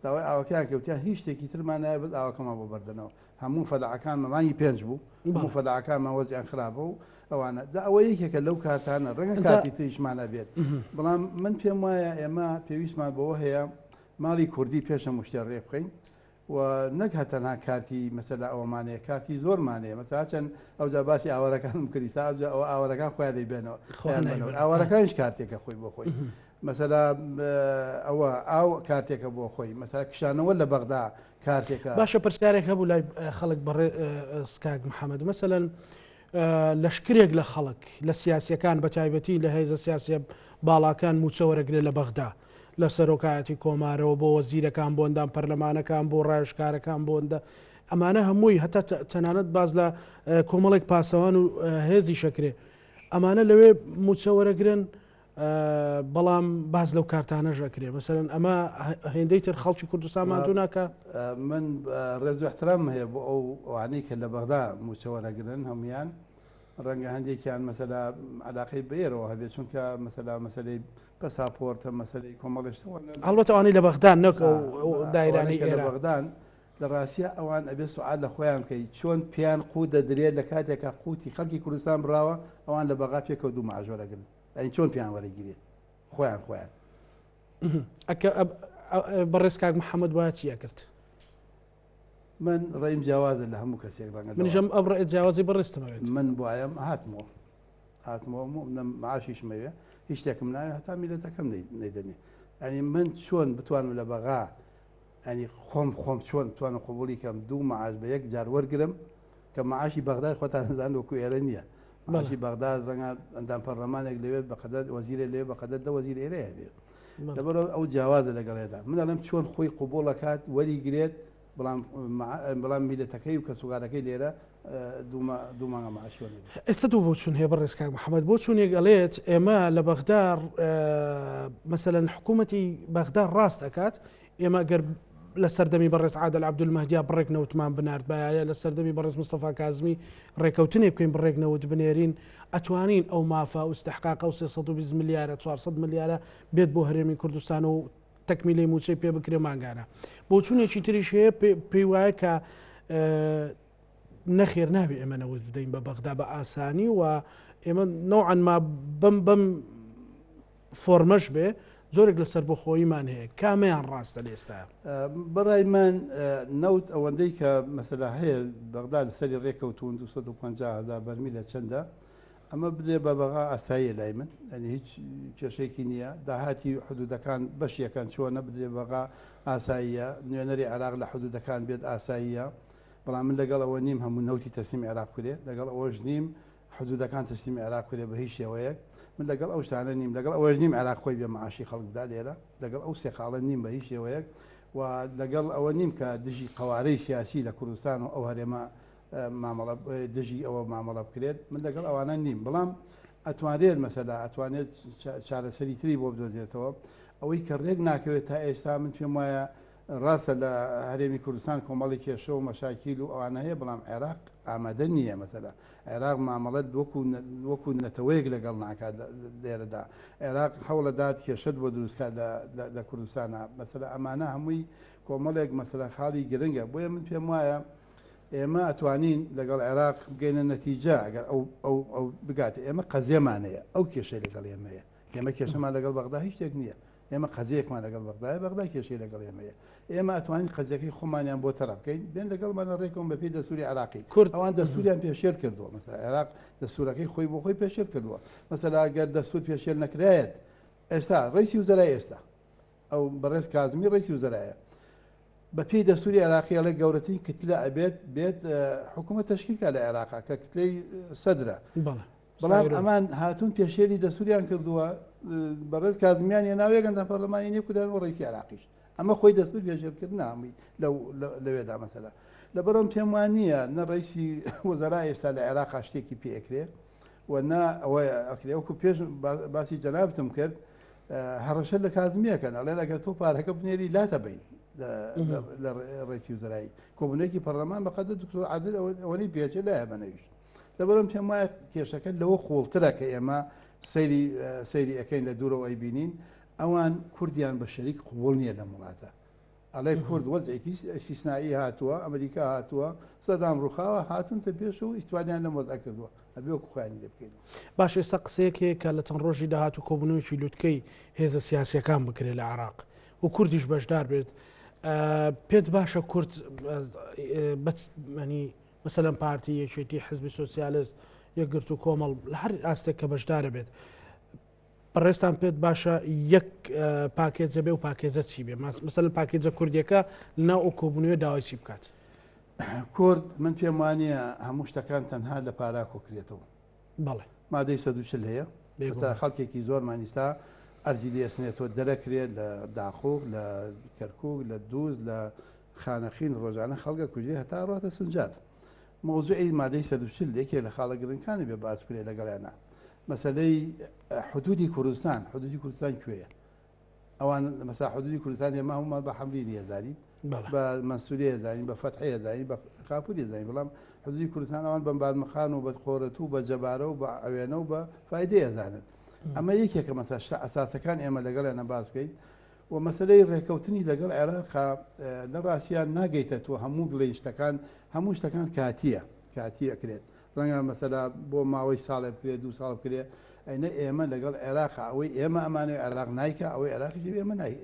داوای ئاوەکان کەوتیان هیچ شتێکی ترمان نایە بەس ئاوەکەمان بۆ بەردنەوە هەموو فەلاعەکان مەمانی پێنج بوو هەموو فەلاعەکانمان وەزیان خراپە و ئەوانە دا ئەوە یەکێکە لەو کارتانە ڕەنگە کاتی تریشمانە بێت بەڵام من پێم وایە ئێمە پێویستمان بەوە هەیە ماڵی کوردی پێشە مشتێ ڕێ بخەین و نەک هەتەنها کارتی مەسەلا ئەوەمانەیە کارتی زۆرمانەیە مەسا چەند ئەوجا باسی ئاوەرەکانم کردیسا ئەو ئاوەرەکان خۆیان دەیبێنەوە ئاوەرەکانیش کارتێکە خۆی بۆ خۆی مەسەلا ئەوە ئاو کارتێکە بۆ خۆی مەسا کشانەوە لە بەغدا کارتێکە باشە پرسیارێک هەبوو لای خەڵک بەڕێ سکاک محەممەد مەسەلەن لەشکرێک لە خەڵک لە سیاسیەکان بە تایبەتی لە هێزە سیاسە باڵاکان موچەوەرەگرێت لە بەغدا لە سەرۆکایەتی کۆمارەوە بۆ وەزیرەکان بۆ ئەندام پەرلەمانەکان بۆ ڕایشکارەکان بۆ ئەندە ئەمانە هەمووی هەتا تەنانەت باز لە کۆمەڵێک پاسەوان و هێزی شەکرێ ئەمانە لەوێ موچەوەرەگرن بەڵام باز لەو کارتانە ژەکرێ مەسەرەن ئەمە هێندەی تر خەڵکی کوردستانمان دوو ناکە من ڕێز و احترام هەیە بۆ ئەو ئەوانەی کە لە بەغدا موچەوەرەگرن هەمویان ڕەنگە هەندێکیان مەسەلا علاقەی بێرەوە هەبێت چونکە مەسەلا مەسەلەی پەساپۆرتە مەسەلەی کۆمەڵێشتەوە هەڵبەتە ئەوانەی لە بەغدان نەک دایرانی لە بەغدان لە ڕاستیە ئەوان ئەبێ سوعاد لە خۆیان بکەی چۆن پیان قوت دەدرێت لە کاتێکە قوتی خەڵکی کوردستان بڕاوە ئەوان لە بەغا پێکەوتو ماژۆرەگرن ئەین چۆن پیان وەرەگیرێت خۆیان بەڕێز کاک محەممەد وایە چیە کرد من ڕێیم جیاوازە لە هەموو کەسێک منژم ئەم ڕێ جیاوازی بەڕێستمەوێت من بوایم هاتمەوە معاشیش مەوێ هیچ شتێکم ناوێت هەتا میلەتەکەم نەیدەنێ ئەنی من چۆن بتوانم لە بەغا ئەنی خۆم چۆن توانم قبولی کەم دوو معاش بە یەک جار وەرگرم کە معاشی بەغدای خۆتان نەزان وەکو ئێرە نییە معاشی بەغدا ڕەنگە ئەندام پەرلەمانێک لەوێت بەقەدەر وەزیرە لێ بەقەدەر دە وەزیر ئێرە هەبێت لەبەرەوە ئەو جیاوازە لەگەڵێدا من دەڵێم چۆن خۆی قبوڵەکات وەریگرێت بەڵام میلەتەکەی و کە سوگارەکەی لێرە دوو مانگە معاشیوە ئێستا دوو بۆ چون هەیە بەڕێز کاک محەممەد بۆ چونێک ئەڵێت ئێمە لە بەغدار مەسەلەن حکوومەتی بەغدار ڕاست دەکات ئێمە گەر لە سەردەمی بەڕێز عادل عەبدولمەهدیە بڕێکنەوتمان بنارد بایە لە سەردەمی بەڕێز مستەفا کازمی ڕێکەوتنێ بکەین بڕێکنەوت بنێرین ئەتوانین ئەو مافا و استحقاق و 320 ملیارە 400 ملیارە بێت بۆ هەرێمی کوردستان و تەکمیلەی موچەی پێ بکرێ ماگانە بۆ چونێکی تریش هەیە پێی وایە کە نەخێر نابێ ئێمە نەوت بدەین بە بەغدا بە ئاسانی و ئێمە نوعاً ما بەم فۆرمەش بێ زۆرێک لەسەر بۆ خۆیمان هەیە کامیان ڕاستە لە ئێستا بەڕای من نەوت ئەوەندەی کە مەسەلا هەیە بەغدا لەسەری ڕێکەوتون 250,000 بەرمیل لە چەندە ئەمە بدرێ بە بەغا ئاساییە لای من ئەنی هیچ کێشەیەکی نییە داهاتی حدودەکان بەشیەکان چۆنە بدرێ بەغا ئاساییە نوێنەری عێراق لە حدودەکان بێت ئاساییە بەڵام من لەگەڵ ئەوە نیم هەموو نەوتی تەسلیمی عێراق کرێ لەگەڵ ئەوەش نیم حدودەکان تەسلیمی عێراق کرێ بە هیچ شێوەیەک من لەگەڵ ئەو شتانە نیم لەگەڵ ئەوەش نیم عێراق خۆی بێ معاشی خەڵکدا لێرە لەگەڵ ئەو سێ خاڵە نیم بە هیچ شێوەیەک و لەگەڵ ئەوە نیم کە دژی قەوارەی سیاسی لە کوردستان و ئەو هەرێمە دژی ئەوە مامەڵە بکرێت من لەگەڵ ئەوانە نیم بەڵام ئەتوانێت مەسەلا ئەتوانێت چارەسەری تری بۆ بدۆزێتەوە ئەوەی کە ڕێک ناکەوێت تا ئێستا من پێم وایە ڕاستە لە هەرێمی کوردستان کۆمەڵی کێشە و مەشاکیل و ئەوانە هەیە بەڵام عێراق ئامادە نییە مەسەلا عێراق مامەڵەت وەکو نەتەوەیەک لەگەڵ ناکات لێرەدا عێراق هەوڵەدات کێشت بۆ دروستکات لە کوردستانە مەسەلا ئەمانە هەمووی کۆمەڵێک مەسەلا خاڵی گرنگە بۆیە من پێم وایە ئێمە ئەتوانین لەگەڵ عێراق بگەینە نەتیجە ئەگەر ئەو بگاتێ ئێمە قەزیەمانەیە ئەو کێشەی لەگەڵ ئێمەیە ئێمە کێشەمان لەگەڵ بەغدا هیچ شتێک نییە ئێمە قەزیەکمان لەگەڵ بەغدایە بەغدا کێشەی لەگەڵ ئێمەیە ئێمە ئەتوانین قەزیەکەی خۆمانیان بۆ تەرە بکەین بێن لەگەڵمانە ڕێکەوە بەپێی دەستوری عێراقی ئەوان دەستوریان پێشێل کردووە مەسەلا عێراق دەستورەکەی خۆی بۆ خۆی پێشێل کردووە مەسەلا ئەگەر دەستور پێشێل نەکرایەت ئێستا ڕیسی وزەرای ئێستا ئەو بەڕێز کازمی ڕیسی وزەرایە بەپێی دەستوری عێراقیڵێ گەورەترین کتلە ئەبێت بێت حکوومەت تەشکیلکە لە عێراقا کە کتلەی سەدرە بەڵام ئەمان هاتوون پێشێلی دەستوریان کردووە بەڕێز کازمیان یە ناوێگەندە پەرلەمانی نێکودان و ڕیسی عێراقیش ئەمە خۆی دەستور پێشێلکردن نامی لەوێدا مەسەلا لەبەرەوەم پێم وان نییە نە ڕیسی وەزەرای ئێستا لە عێراقا شتێکی پێکرێ و نا ئەوەی ئەکرێ وەکو پێش باسی جەنابتم کرد هەڕەشە لە کازمیەکەن ئەڵێن ئەگەر تۆ پارەکە بنێری لاتە بین لە ڕێسی وزرایی کۆبوونێکی پەرلەمان بەقەدە دکتۆر عادل ئەوەی پێچێت لایە بەنەویش لەبەرم پێم وایە کێشەکە لەوە خۆڵترە کە ئێمە سەیری ئەەکەین لە دوورەوە ئەیبینین ئەوان کوردیان بە شەریک قوڵ نییە لە وڵاتە ئەڵێ کورد وەزێکی سیسنایی هاتووە ئەمریکا هاتووە سەدام ڕووخاوە هاتوونتە پێش و ئیسپانیان لەم وەزع کردووە ئەبێ وەکوخوایانی لێ بکەین. باش ئێستا قسەیەکێ کە لە چەند ڕۆژی داهات و کۆبوونەوەی لوتکەی هێزە سیاسیەکان بکرێت لە عێراق و کوردیش بەشدار بێت پێت باشە کورد ینی مثلەن پارتی یەکێتی حزبی سۆسیالیست یەکگرت و کۆمەڵ لە هەر ئاستێک کە بەشدارە بێت بەڕێستان پێت باشە یەک پاکێجە بێ و پاکێجە چی بێ مثلەن پاکێجە کوردیەکە لەناو ئەو کۆبوونەوە داوای چی بکات؟ کورد من پێم وانە هەموو شتەکان تەنها لە پارا کۆکرێتەوە بەڵێ مادەی 140 هەیە خەڵکێکی زۆر مانیستا ئەرزی لێسنێتەوە دەرەکرێت لە داخۆک لە کەرکوک لە دووز لە خانەخین ڕۆژانە خەڵگە کوژێ هەتا ڕاتە سنجات مۆزوعی مادەی 140 یەکێک لە خاڵە گرنگەکانی بێ باس بکرێت لەگەڵیانە مەسەلەی حدودی کوردستان کوێیە ئەوان مەسا حدودی کوردستان ئێمە هەمومان بە حەملی هێزانی بە مەسئولی هێزانی بە فەتحی هێزانی بە خاپوری هێزانی بەڵام حدودی کوردستان ئەوان بە بارمەخان و بە خۆرەت و بە جەبارە و بە ئەوێنە و بە فایدەی هێزانن ئەمە یەکێکە مەسا ئەساسەکان ئێمە لەگەڵیانە باس بکەین و مەسلەی ڕێکەوتنی لەگەڵ عێراقا لە ڕاستیان ناگەیتە تۆ هەموو گڵی شتەکان هەموو شتەکان کاتی ئەکرێت ڕەنگە مەسەلا بۆ ماوەی ساڵێ بکرێت دو ساڵ بکرێت ئەینە ئێمە لەگەڵ عێراقا ئەوەی ئێمە ئەمانەوە عێراق نایکە ئەوەی عێراقی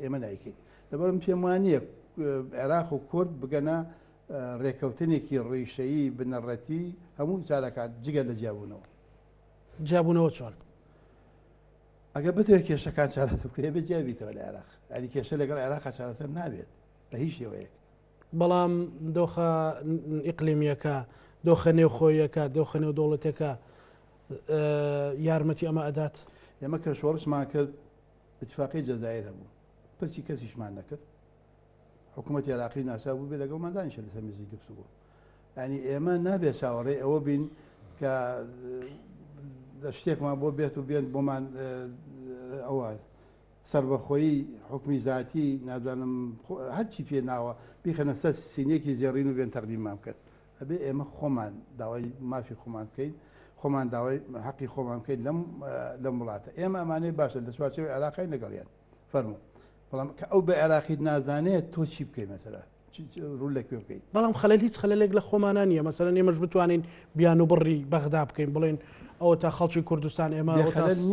ئێمە نایکەین لەبەرم پێم وانییە عێراق و کورد بگەنە ڕێکەوتنێکی ڕیشەیی بنەڕەتی هەموو جارەکان جگە لە جیابوونەوە چۆن ئەگە بتوێت کێشەکان چارەسەر بکرێت بە جیابیتەوە لە عێراق ئەنی کێشە لەگەڵ عێراقا چارەسەر نابێت بە هیچ شێوەیەک بەڵام دۆخە ئیقلیمیەکە دۆخە نێوخۆیەکە دۆخە نێو دەوڵەتەکە یارمەتی ئەمە ئەدات ئێمە کە شۆڕشمان کرد اتفاقی جەزایر هەبوو پرچی کەسیشمان نەکرد حکوومەت عێراقی ناسا بوو بێ لەگەڵماندانیشە لە سەرمێزی گفتوگۆ ینی ئێمە نابێت چاوەڕێ ئەوە بین کە شتێکمان بۆ بێت و بێن بۆمان ئەوە سربەخۆیی حکمی ذاتی نازانم هەرچی پێ ناوە بیخەنە سەر سینێکی زێڕین و بێن تەقدیممان کرد ئەبێ ئێمە خۆمان داوای مافی خۆمان بکەین خۆمان داوای حەقی خۆمان بکەین لەم وڵاتە ئێمە ئەمانەی باشە لە چوارچێوەی عێراقی لەگەڵیان فەرموو بەڵام کە ئەو بە عێراقیت نازانێت تۆ چی بکەی مەسەلا ڕوو لەکوێ بکەیت بەڵام خەلەل هیچ خەلەلێک لە خۆمانان نیە مەسەلەن ئێمەش بتوانین بیان و بڕی بەغدا بکەین بڵێن ئەوە تا خەڵکی کوردستان ئێمە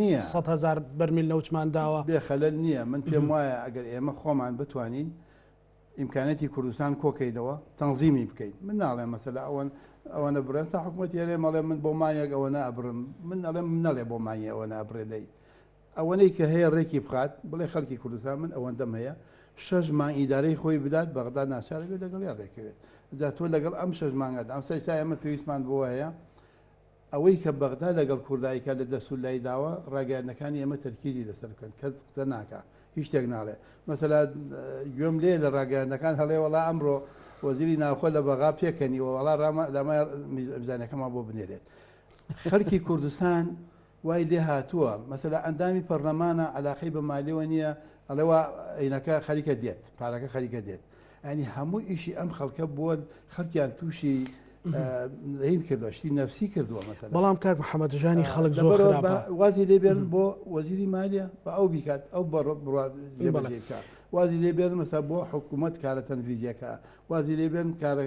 نییە 100,000 بەرمیل نەوتمان داوە بێ خەلەل نییە من پێم وایە ئەگەر ئێمە خۆمان بتوانین ئیمکانەتی کوردستان کۆکەیتەوە تەنزیمی بکەین من ناڵێ مەسەلا ئەوەنە برێنستا حکوومەت یارێ مەڵێ من بۆ مایەک ئەوە نابرم من ئەڵێ من نەڵێ بۆ مایە ئەوە نابرێ لەی ئەوەنەی کە هەیە ڕێکی بخات بڵێ خەڵکی کوردستان من ئەوەندەم هەیە 6 مانگ ئیدارەی خۆی بدات بەغدا ناچارە بێت لەگەڵیان ڕێکەوێت جا تۆ لەگەڵ ئەم 6 مانگەدا ئەم سەیسا ئێمە پێویستمان بۆ هەیە ئەوەی کە بەغدا لەگەڵ کورداییکە لە دەسوولای داوە ڕاگەیاندەکانی ئێمە تەرکیزی لەسەر بکەن کەس قسە ناکە هیچ شتێک ناڵێ مەسەلا گوێم لێ لە ڕاگەیاندەکان هەڵێ وەڵا ئەمڕۆ وەزیری ناوخۆ لە بەغا پێکەنی وەڵا لەمای میزانەکەمان بۆ بنێرێت خەڵکی کوردستان وای لێ هاتووە مەسەلا ئەندامی پەرلەمانە عەلاقەی بە مالیەوە نییە ئەڵێوە عینەکە خەریکە دێت پارەکە خەریکە دێت ئەنی هەموو ئیشی ئەم خەڵکە بووە خەڵکیان تووشی هین کردووە شتی نەفسی کردووە مەسەلا بەڵام کاک محەممەد ژانی خەڵک زۆر خراپە وازی لێبێرن بۆ وەزیری مالیە بە ئەو بیکات ئەو بەڕێبەجێکات وازی لێبێن مەسا بۆ حکوومەت کارە تەنڤیزیەکە وازی لێبێن کارە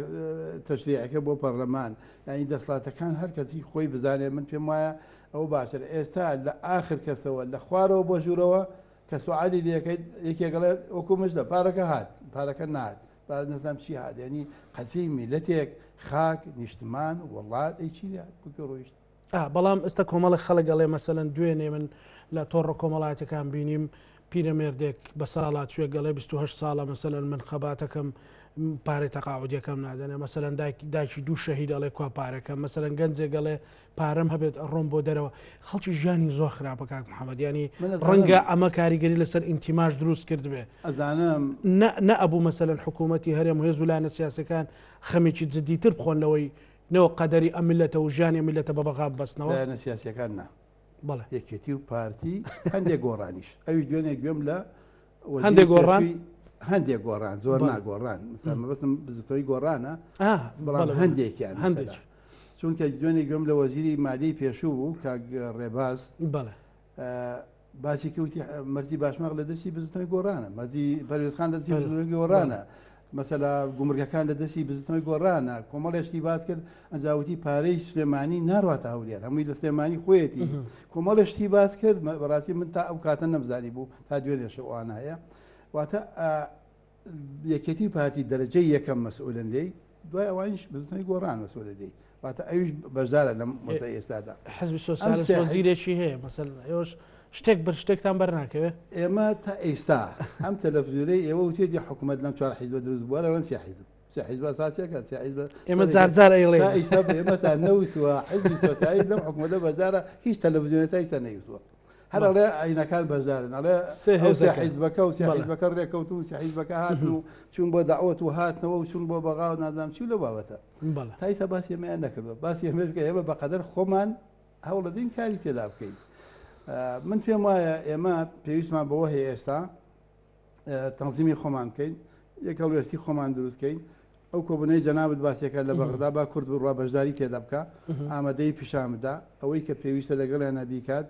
تەشریعەکە بۆ پەرلەمان یانی دەسڵاتەکان هەر کەسی خۆی بزانێ من پێم وایە ئەو باشتر ئێستا لە ئاخر کەسەوە لە خوارەوە بۆ ژوورەوە کە سوعالی لەکەیت یەکێکڵێ وەکو مژدە پارەکە هات پارەکە نات نەزانام چی هات ینی قەزەی میلەتێک خاک نیشتمان وڵات ئەیچی بکە ڕۆیشت بەڵام ئێستا کۆمەڵی خەڵک گەڵێ مەسەلەن دوێنێ من لە تۆڕە کۆمەڵایەتەکان بینیم پیرەمێردێک بە ساڵات توێ گەڵێ 28 ساڵە مەسەلەن من خەباتەکەم پارەی تەقاعودیەکەم نادەنێ مەسەلەن دایکی دوو شەهید ئەڵێ کوا پارەکەم مەسەلەن گەنجێک گەڵێ پارەم هەبێت ڕۆم بۆ دەرەوە خەڵکی ژیانی زۆر خراپە کاک محەممەد ینی ڕەنگە ئەمە کاریگەری لەسەر ئینتیماش دروست کرد بێ ئەزانم نەئەبوو مەسەلەن حکوومەتی هەرێم و هێز و لایەنە سیاسەکان خەمێکی جددیتر بخۆن لەوەی نەوە قەدەری ئەم میلەتە و ژیانی میلەتە بە بەغا ببەستنەوە لایەنە سیاسیەکان نا بەڵێ یەکێتی و پارتی هەندێک گۆڕانیش ئەوی دوێنێک گوێم لە هەندێک گۆڕان هەندێک گۆڕان زۆر ناگۆڕان مەبەستم بزوتۆی گۆڕانە بەڵام هەندێکیان چونکە دوێنێ گوێم لە وەزیری مالیی پێشوو بوو کاک ڕێباز باسی کەوتی مەرجی باشماق لە دەستی بزوتۆی گۆڕانە مەرجی پەروێزخان لە دەستی بزوتۆی گۆڕانە مەسەلا گومرگەکان لە دەستی بزوتۆی گۆڕانە کۆمەڵێشتی باس کرد ئەنجاوتی پارەی سلێمانی ناڕاتە هەولێر هەمووی لە سلێمانی خۆیەتی کۆمەڵێشتی باس کرد بەڕاستی من تا ئەو کاتە نەمزانی بوو تا دوێنێ شەوان هەیە واتە یەکێتی پارتی دەرەجەی یەکەم مەسئولن لێی دوای ئەوانیش بزوتۆی گۆڕان مەسئولە دێی واتە ئەویش بەشدارە لەم مەسەلەی ئێستادا حزبی سۆسیالیست وەزیرێکی هەیە مەسەڵەن ئێوەش شتێک بەر شتێکتان بەرناکەوێت ئێمە تا ئێستا ئەم تەلەڤیزیۆنەی ئێوە وتێتی حکوومەت لەم 4 حیزب دروست بووە لەوەن سێ حیزب ئاساسیەکە سێ حیزب ئێمە جار ئەیڵێ تا ئێستا ئێمە تا نەوتووە حیزبی سۆسیالیست لەم حکوومەتە بەشدارە هیچ تەلەڤیزیۆنێک تا ئێستا نەیوتووە هەر ئەڵێ ئاینەکان بەشدارن ئەڵێ سێ حیزبەکە و سێ حیزبەکە ڕێکەوتون سێ حیزبەکە هاتن و چوون بۆ داعوەت و هاتنەوە و چوون بۆ بەغا و نازانم چی لە بابەتە تا ئێستا باسی ئێمەیان نەکردووە باسی ئێمەشکە ئێمە بەقەدەر خۆمان هەوڵ دەدەین کاری تێدا بکەین من پێم وایە ئێمە پێویستمان بەوە هەیە ئێستا تەنزیمی خۆمان بکەین یەکەڵ وێستی خۆمان دروستکەین ئەو کۆبنەی جەنابەت باسیەکە لە بەغدا با کورد ڕوا بەشداری تێدا بکە ئامادەی پیشان بدا ئەوەی کە پێویستە لەگەڵیان نەبیکات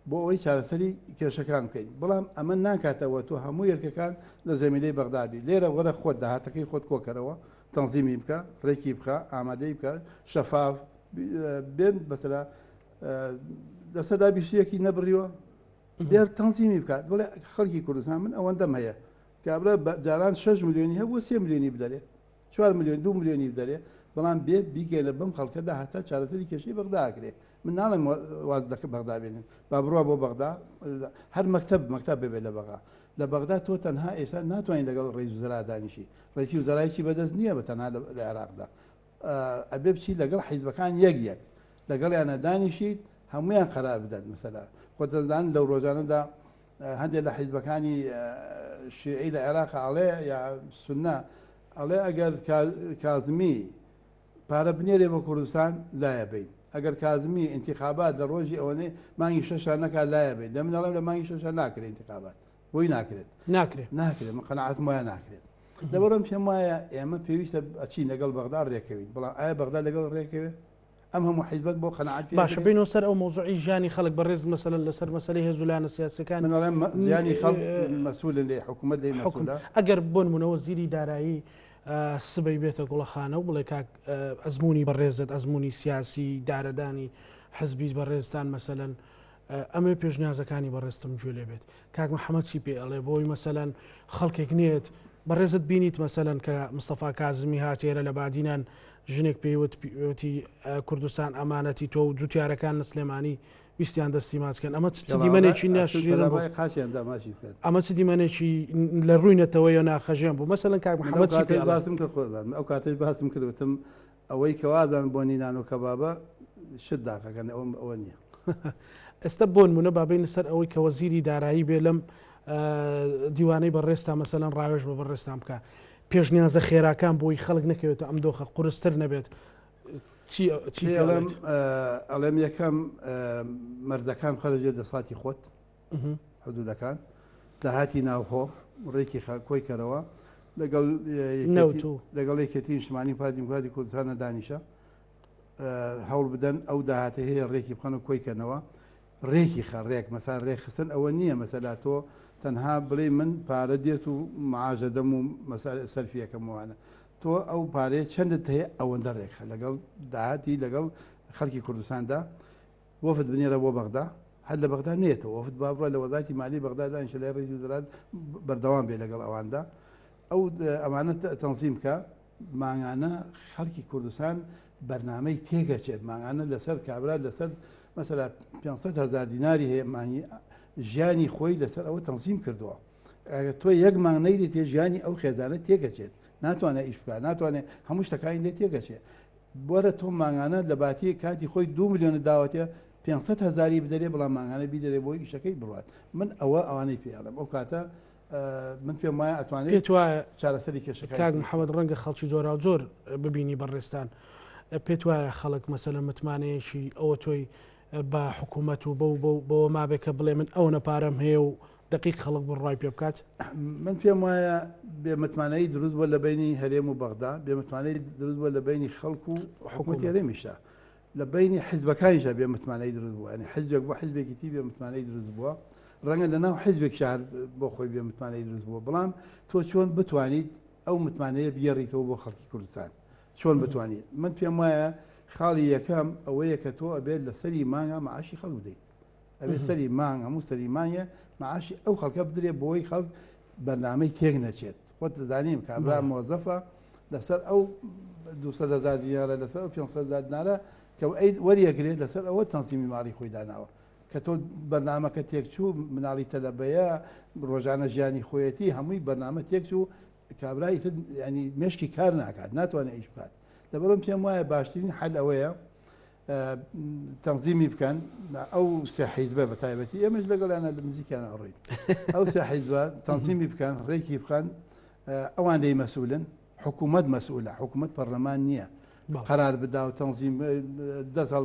بۆ ئەوەی چارەسەری کێشەکان بکەین بەڵام ئەمە ناکاتەوە تۆ هەموو یەرکەکان لە زەمینەی بەغدابی لێرە وەرە خۆت داهاتەکەی خۆت کۆکەرەوە تەنزیمی بکە ڕێکی بخە ئامادەی بکە شەفاف بێن بەسەرا دەسەدا بیستویەکی نەبڕیوە بێر تەنزیمی بکات بڵێ خەڵکی کوردستان من ئەوەندەم هەیە کابرا جاران 6 ملیۆنی هەبوو 3 ملیۆنی بدەرێ 4 ملیۆن 2 ملیۆنی بدەرێ بەڵام بێ بیگەێنە بەم خەڵکەدا هەتا چارەسەری کێشەی بەغداکرێ من ناڵێم واز دەکە بەغدا بێنن با بڕوا بۆ بەغدا هەر مەکتەب ببێت لە بەغا لە بەغدا تۆ تەنها ئێستا ناتوانین لەگەڵ ڕێیز وزرا دانیشی ڕێسی وزرایکی بەدەست نییە بە تەنها لە عێراقدا ئەبێ بچی لەگەڵ حیزبەکان یەک لەگەڵیانە دانیشیت هەمویان قەرار بدەن مەسەلا خۆتەزان لەو ڕۆژانەدا هەندێک لە حیزبەکانی شیعی لە عێراق ئەڵێ یا سونە ئەڵێ ئەگەر کازمی پارە بنێرێ بە کوردستان لایە بین ئەگەر کازمی انتخابات لە ڕۆژی ئەوەنەی مانگی 6 نەکات لایە بێت دەمن ئەڵێم لە مانگی 6 ناکرێت انتخابات بۆی ناکرێت من قەناعەتم وایە ناکرێت لەبەرەوەم پێم وایە ئێمە پێویستە ئەچین لەگەڵ بەغدا ڕێکەوین بەڵام ئایا بەغدا لەگەڵ ڕێکەوێت ئەم هەموو حیزبەت بۆ قەناعەت باشە بینەوە سەر ئەو مۆزوعی ژیانی خەڵک بەڕێز مەسەلەن لەسەر مەسەلەی هێزولانە سیاسەکان من ئەڵێم ژیانی خەڵک مەسئولن لێ حکوومەت لێ مەسئولە ئەگەر بۆ نمونەوە زیری دارایی سبەی بێتە گوڵەخانە و بڵێ کاک ئەزمموی بەڕێزت ئەزمموی سیاسی دارەدانی حزبی بەڕێزتان مەسەلەن ئەمە پێشنیازەکانی بەڕێستم گوێ لێ بێت کاک محەممەد چی پێ ئەڵێ بۆی مەسەلەن خەڵکێک نێت بەڕێزت بینیت مەسەلەن کە مستەفا کازمی هاتێرە لە بادینان ژنێک پێیوتی کوردستان ئەمانەتی تۆ و جوتیارەکان لە سلێمانی ویستیان دەستی ماچکەن ئەمە دیمەنێکی ئەمە چ دیمەنێکی لە ڕووینەتەوە یا ناخەژێن بوو مەسەلەن کاک محەممەد باسم کە خۆبان ئەو کاتەی باسم کردوتم ئەوەی کەوادان بۆ نینان و کەبابە شت داقەکەن ئەوە نییە ئێستا بۆ نمونە بابین سەر ئەوەی کە وەزیری دارایی بێ لەم دیوانەی بەڕێستا مەسەلەن ڕاوێژ بە بەڕێستان بکە پێشنیازە خێراکان بۆی خەڵک نەکەوێتە ئەم دۆخە قورستر نەبێت ئەڵێم یەکەم مەرزەکان خەرجێت دەسڵاتی خۆت حدودەکان داهاتی ناوخۆ ڕێکی کۆی کەرەوە لەگەڵ یەکێتی نیشتیمانی پارتی دیموکراتی کوردستانە دانیشە هەوڵ بدەن ئەو داهاتە هەیە ڕێکی بخەن و کۆی کەنەوە ڕێکی خەڕێک مەسا ڕێخستن ئەوە نییە مەسەلا تۆ تەنها بڵێ من پارە دێت و معاژە دەم و سەرفیەکەموانە تۆ ئەو پارەیە چەندت هەیە ئەوەندە ڕێکخە لەگەڵ داهاتی لەگەڵ خەڵکی کوردستاندا وەفد بنێرە بۆ بەغدا هەر لە بەغدا نێتەوە وەفد با بڕە لە وەزارەتی مالی بەغدادا ئینشەڵای ڕێزی وزرات بەردەوام بێ لەگەڵ ئەواندا ئەو ئەمانە تەنزیم کە ماگانە خەڵکی کوردستان بەرنامەی تێگەچێت ماگانە لەسەر کابرا لەسەر مەسەلا 500,000 دیناری هەیە مانی ژیانی خۆی لەسەر ئەوە تەنزیم کردووە تۆ یەک مانگ نەیرێت تێ ژیانی ئەو خێزانە تێگەچێت ناتوانێت ئیش بکات ناتوانێت هەموو شتەکانی لێ تێگەچێت بۆرە تۆ ماگانە لە باتی کاتی خۆی 2 ملیۆنە داوەتە 500,000 بدەرێ بەڵام ماگانە بیدەرێ بۆی ئیشەکەی بڕات من ئەوانەی پێڵم ئەو کاتە من پێم وایە ئەتوانێت پێت وایە چارەسەری کێشەکە کاک محەممەد ڕەنگە خەڵکی زۆرا و زۆر ببینی بەڕێستان پێت وایە خەڵک مەسەلە متمانەیەکی ئەوە تۆی بە حکوومەت و بەوە مابێکە بڵێ من ئەو نەپارەم هەیە و دقیق خەڵک بڕای پێ بکات. من پێم وایە بێمەتمانەی دروست بووە لە بینی هەرێم و بەغدا، بێمەتمانەی دروست بووە لە بینی خەڵکو و حکوومەت هەرێمیشە، لە بینی حیزبەکانیشە بێمەتمانەی دروست بووە، ینی حیزبێک بۆ حیزبێکی تی بێمەتمانەی دروست بووە، ڕەنگە لەناو حیزبێک شار بۆ خۆی بێمەتمانەی دروست بووە، بەڵام تۆ چۆن بتوانیت ئەو متمانەیە بگێڕیتەوە بۆ خەڵکی کوردستان، چۆن بتوانیت؟ من پێم وایە خاڵی یەکەم ئەوەیە کە تۆ ئەبێت لە سەری مانگە معاشی خەڵک بدەیت، ئەبێ سەری مانگ هەموو سەری مانگە معاشی ئەو خەڵکە بدرێت بۆی خەڵک بەرنامەی تێک نەچێت. خۆت دەزانیم کابرا مۆزەفە لەسەر ئەو 200,000 دیینارە لەسەر 500,000 دینارە کە وەریەگرێت لەسەر ئەوە تەنزیمی ماڵی خۆی داناوە کە تۆ بەرنامەکە تێکچوو مناڵی تەلەبەیە ڕۆژانە ژیانی خۆیەتی هەمووی بەرنامە تێکچوو کابرایی تر ینی مشکی کار ناکات ناتوانێت ئیش بکات. لەبەرەوەم پێم وایە باشترین حل ئەوەیە تەنزیمی بکەن ئەو سێ حیزبە بە تایبەتی ئێمەش لەگەڵیانە لە نزیکیان ئەڕێین ئەو سێ حیزبە تەنزیمی بکەن ڕێکی بخەن ئەوان لێی مەسئولن حکوومەت مەسئولە حکوومەت پەرلەمان نییە قرار بدا و تەنزیم دەسەڵ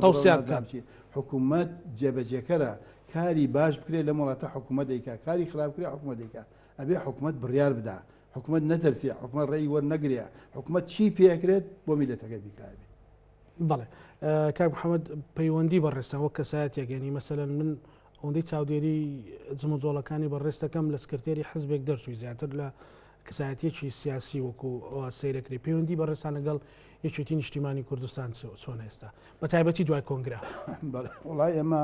حکوومەت جێبەجێکەرە کاری باش بکرێت لە وڵاتە حکوومەت دەیکا کاری خراپ بکرێت حکوومەت دەیکا ئەبێ حکوومەت بڕیار بدا حکوومەت نەتەرسیە حکوومەت ڕێی وەرنەگرێ حکوومەت چی پێکرێت بۆ میلەتەکە بیکارێت. بەڵێ کاک محەممەد پەیوەندی بەڕێستان وەک کەسایەتێک ینی مەسەلەن من ئەوەندەی چاودێری جموجۆڵەکانی بەڕێستەکەم لە سکرتێری حزبێک دەرچووی زیاتر لە کەسایەتێکی سیاسی وەکو سیرەکری پەیوەندی بەڕێستان لەگەڵ یەکێتی نیشتیمانی کوردستان چۆن ئێستا بە تایبەتی دوای کۆنگرا. وڵای ئێمە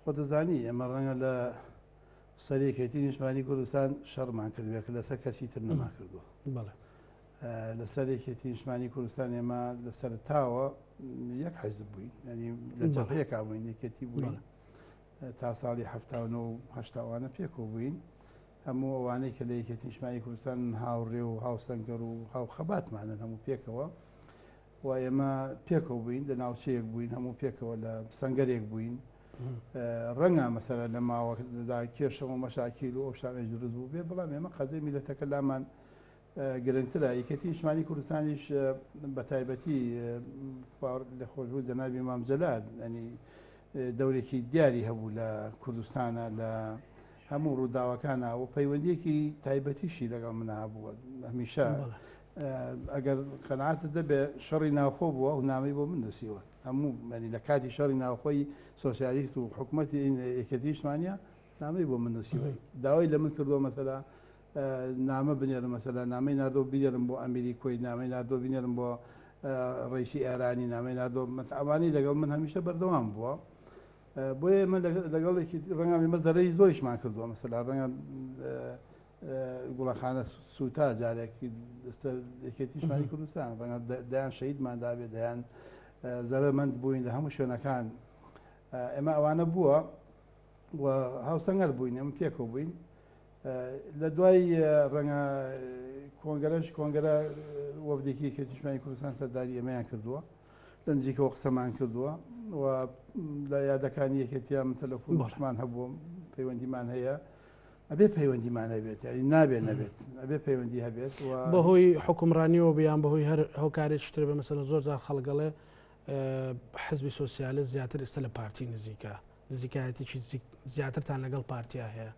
خۆ دەزانی ئێمە ڕەنگە لە سەرێکێتی نیشتیمانی کوردستان شەڕمان کردوێت لەسەر کەسی تر نەما کردووە. بەڵێ لە سەرێکێتی نیشتیمانی کوردستان ئێمە لە سەرتاوە یەک حیزب بووین ینی لە جەبهەیەکا بووین یەکێتی بووین تا ساڵی 1970 پێکەوە بووین هەموو ئەوانەی کە لە یەکێتی نیشتیمانی کوردستان هاوڕێ و هاوسەنگەر و هاوخەباتمانن هەموو پێکەوە و ئێمە پێکەوە بووین لە ناوچەیەک بووین هەموو پێکەوە لە سەنگەرێک بووین ڕەنگە مەسەلە لە ماوەدا کێشەوە مەشاکیل و ئەو شتانەی دروست بوو بێ بەڵام ئێمە قەزەی میلەتەکە لامان گرنگترە یەکێتی نیشتیمانی کوردستانیش بە تایبەتی لە خۆشبوو جەنابی مام جەلال ینی دەورێکی دیاری هەبوو لە کوردستانە لە هەموو ڕووداوەکانە و پەیوەندیەکی تایبەتیشی لەگەڵ منە هەبووە هەمیشە ئەگەر قەناعەتت دەبێ شەڕی ناوخۆ بووە و نامەی بۆ من نووسیوە هەموو ینی لە کاتی شەڕی ناوخۆی سۆسیالیست و حکوومەتی یەکێتی نیشتیمانیە نامەی بۆ من نووسیوە داوای لە من کردووە مەسەلا نامە بنێرم مەسەلا نامەی ناردۆ بینێرم بۆ ئەمریکۆی نامەی ناردۆ بینێرم بۆ ڕیسی ئێرانی نامەی ناردۆ ئەوانەی لەگەڵ من هەمیشە بەردەوام بووە بۆیە ئێمە لەگەڵێکی ڕەنگە ئێمە زەرەی زۆریشمان کردووە مەسەلا ڕەنگە گوڵەخانە سوتا جارێکی یەکێتی نیشتیمانی کوردستان ڕەنگە دایان شەهیدمان دابێت دەیان زەرمەند بووین لە هەموو شوێنەکان ئێمە ئەوانە بووە و هاوسەنگەر بووین ئێمە پێکەوە بووین لە دوای ڕەنگە کۆنگرە وەفدێکی یەکێتی نیشتیمانی کوردستان سەرداری ئێمەیان کردووە لە نزیکەوە قسەمان کردووە و لە یادەکانی یەکێتیان تەلەفۆنمان هەبووە پەیوەندیمان هەیە ئەبێ پەیوەندیمان هەبێت ینی نابێت نەبێت ئەبێ پەیوەندی هەبێت بەهۆی حکومڕانیەوە بیان بەهۆی هەر هۆکارێک شتر بە مەسەلە زۆر جار خەڵگەڵێ حزبی سۆسیالیست زیاتر ئێستا لە پارتی نزیکە نزیکایەتێکی زیاترتان لەگەڵ پارتیا هەیە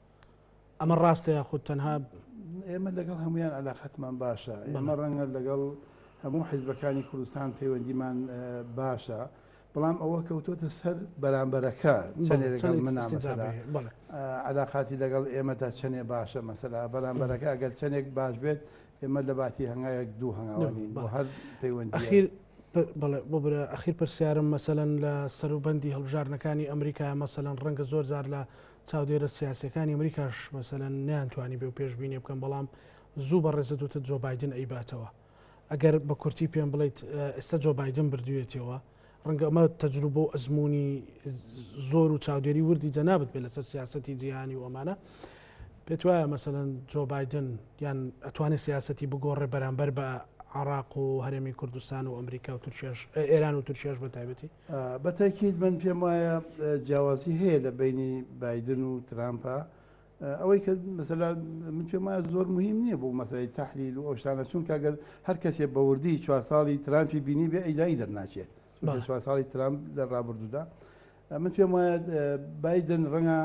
ئەمە ڕاستەیە خود تەنها ئێمە لەگەڵ هەمویان علاقەتمان باشە ئێمە ڕەنگە لەگەڵ هەموو حیزبەکانی کوردستان پەیوەندیمان باشە بەڵام ئەوە کەوتۆتە سەر بەرامبەرەکە چەندێ لەگەڵ منامەسەلا علاقاتی لەگەڵ ئێمەدا چەندێ باشە مەسەلا بەرامبەرەکە ئەگەر چەندێک باش بێت ئێمە لە باتی هەنگایەک دوو هەنگاوانین بۆ هەر پەیوەندی بۆ برە ئەخیر پرسیارم مەسەلەن لە سەروبەندی هەڵبژارنەکانی ئەمریکا مەسەلەن ڕەنگە زۆر جار لە چاودێرە سیاسەکانی ئەمریکاش مەسەلەن نەیانتوانی بێ و پێشبینی بکەم بەڵام زوو بە ڕێزت وتە جۆ بایدن ئەیباتەوە ئەگەر بە کورتی پێم بڵیت ئێستا جۆ بایدن بردوێتەوە ڕەنگە ئەمە تەجروبە و ئەزمموی زۆر و چاودێری وردی جەنابەت بێت لەسەر سیاسەتی جیهانی و ئەمانە پێت وایە مەسەلەن جۆ بایدن یان ئەتوانێت سیاسەتی بگۆڕێ بەرامبەر بە عراق و هەرێمی کوردستان و ئەمریکا و تورکیاش ئێران و تورکیاش بە تایبەتی بەتاکید من پێم وایە جیاوازی هەیە لە بینی بایدن و ترامپە ئەوەی کە مەسەلا من پێم وایە زۆر مهم نییە بۆ مەسەلەی تەحلیل و ئەو شتانە چونکە ئەگەر هەر کەسێ بەوردی 4 ساڵی ترامپی بینی بێ ئەیدایی دەرناچێت 4 ساڵی ترامپ لە ڕابردوودا من پێم وایە بایدن ڕەنگە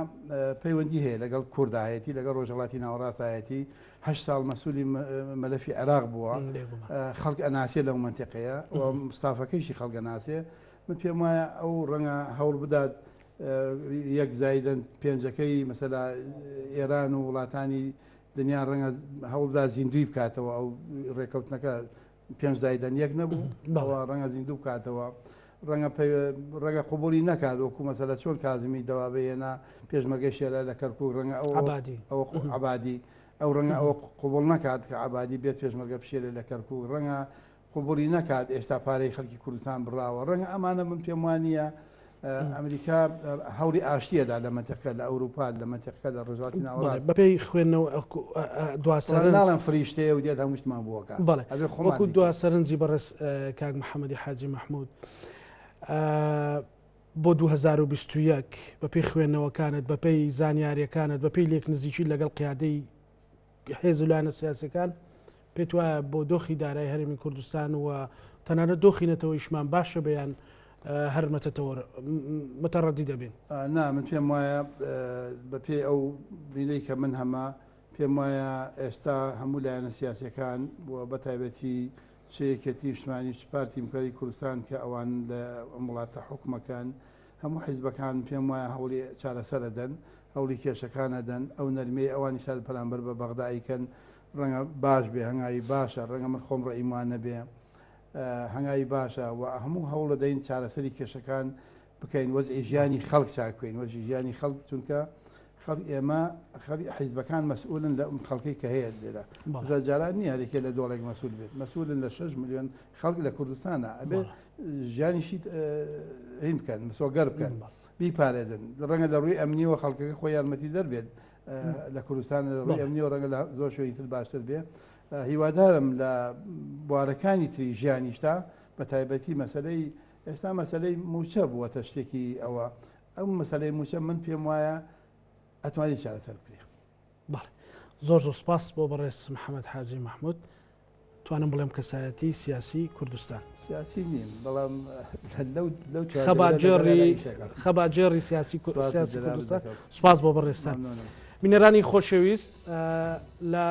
پەیوەندی هەیە لەگەڵ کوردایەتی لەگەڵ ڕۆژهەڵاتی ناوەڕاستایەتی 8 ساڵ مەسئولی مەلەفی عێراق بووە خەڵک ئەناسێ لەو منتیقەیە و مستافەکەیشی خەڵک ئەناسێ من پێم وایە ئەو ڕەنگە هەوڵ بدات یەک زایدن پێنجەکەی مەسەلا ئێران و وڵاتانی دنیا ڕەنگە هەوڵدا زیندوی بکاتەوە ئەو ڕێکەوتنەکە پێنج زایدن یەک نەبوو ئەوە ڕەنگە زیندوو بکاتەوە ڕەنگە قوبولی نەکات وەکو مەسەلا چۆن کازمی دەوابێنە پێشمەرگەی شێرە لە کەرکوو ڕەنگە ئەو عەبادی ئەو ڕەنگە ئەوە قوبوڵ نەکات کە عەبادی بێت پێشمەرگە بشێرێ لە کەرکوو ڕەنگە قوبولی نەکات ئێستا پارەی خەڵکی کوردستان بڕاوە ڕەنگە ئەمانە من پێم وانە ئەمریکا هەوڵی ئاشتیەدا لە منتیقە لە ئەوروپا لە منتیقەکە لە ڕۆژهەڵاتی ناوەڕاست بەپێی خوێندنەوە دواسەرنج ناڵم فریشتەیە و دێت هەمووشتمان بووەکە بەڵێ وەکو دواسەرنجی بەڕێز کاک محەممەدی حاجی مەحموود بۆ 2021 بەپێی خوێندنەوەکانت بەپێی زانیاریەکانت بەپێی لێک نزیکی لەگەڵ قیادەی حێز و لایەنە سیاسەکان پێت وایە بۆ دۆخی دارایی هەرێمی کوردستان و تەنانەت دۆخی نەتەوەیشمان باشە بەیان هەر مەتەڕەدی دەبین نا من پێم وایە بەپێی ئەو بینەی کە من هەمە پێم وایە ئێستا هەموو لایەنە سیاسەکان بۆ بەتایبەتی شەیەکەتی نیشتمانی پارتی یەکێتی کوردستان کە ئەوان لە وڵاتە حکومەکان هەموو حیزبەکان پێم وایە هەوڵی چارەسەرە دەن هەوڵی کێشەکانە دەن ئەو نەرمەی ئەوانی سال پەلامبەر بە بەغدایکەن ڕەنگە باش بێ هەنگاوی باشە ڕەنگە من خۆم ڕێئیمان نەبێ هەنگاوی باشە و هەموو هەوڵ دەین چارەسەری کێشەکان بکەین وەزعی ژیانی خەڵک چاکوین وەزعی ژیانی خەڵک چونکە ئێمە حیزبەکان مەسئولن لە خەڵکی کە هەیە لێرە جاران نییە هەرێکێ لە دۆڵێک مەسئول بێت مەسئولن لە 6 ملیۆن خەڵک لە کوردستانە ئەبێ ژیانیشی هین بکەن مسۆگەر بکەن بیپارێزن ڕەنگە لە ڕووی ئەمنیەوە خەڵکەکە خۆی یارمەتی دەربێت لە کوردستان لە ڕووی ئەمنیەوە ڕەنگە لە زۆر شوێنی تر باشتر بێ هیوادارم لە بوارەکانی تری ژیانیشتا بە تایبەتی مەسەلەی ئێستا مەسەلەی موچە بووەتە شتێکی ئەوە ئەو مەسەلەی موچە من پێم وایە ئەتوانین چارەسەر بکرێ بەڵێ زۆر سوپاس بۆ بەڕێز محەممەد حاجی مەحموود توانم بڵێم کەسایەتی سیاسی کوردستان سیاسی نیم بەڵام لەو خەباجێڕی سیاسی کوردستان سوپاس بۆ بەڕێستان بینەرانی خۆشەویست لە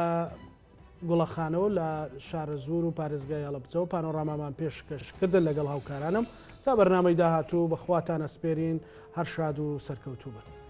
گوڵەخانەوە لە شارە زۆر و پارێزگای هەڵەبجەوە پانۆڕامامان پێشکەشکردن لەگەڵ هاوکارانم تا بەرنامەی داهاتوو بەخواتان ئەسپێرین هەر شاد و سەرکەوتوو بن.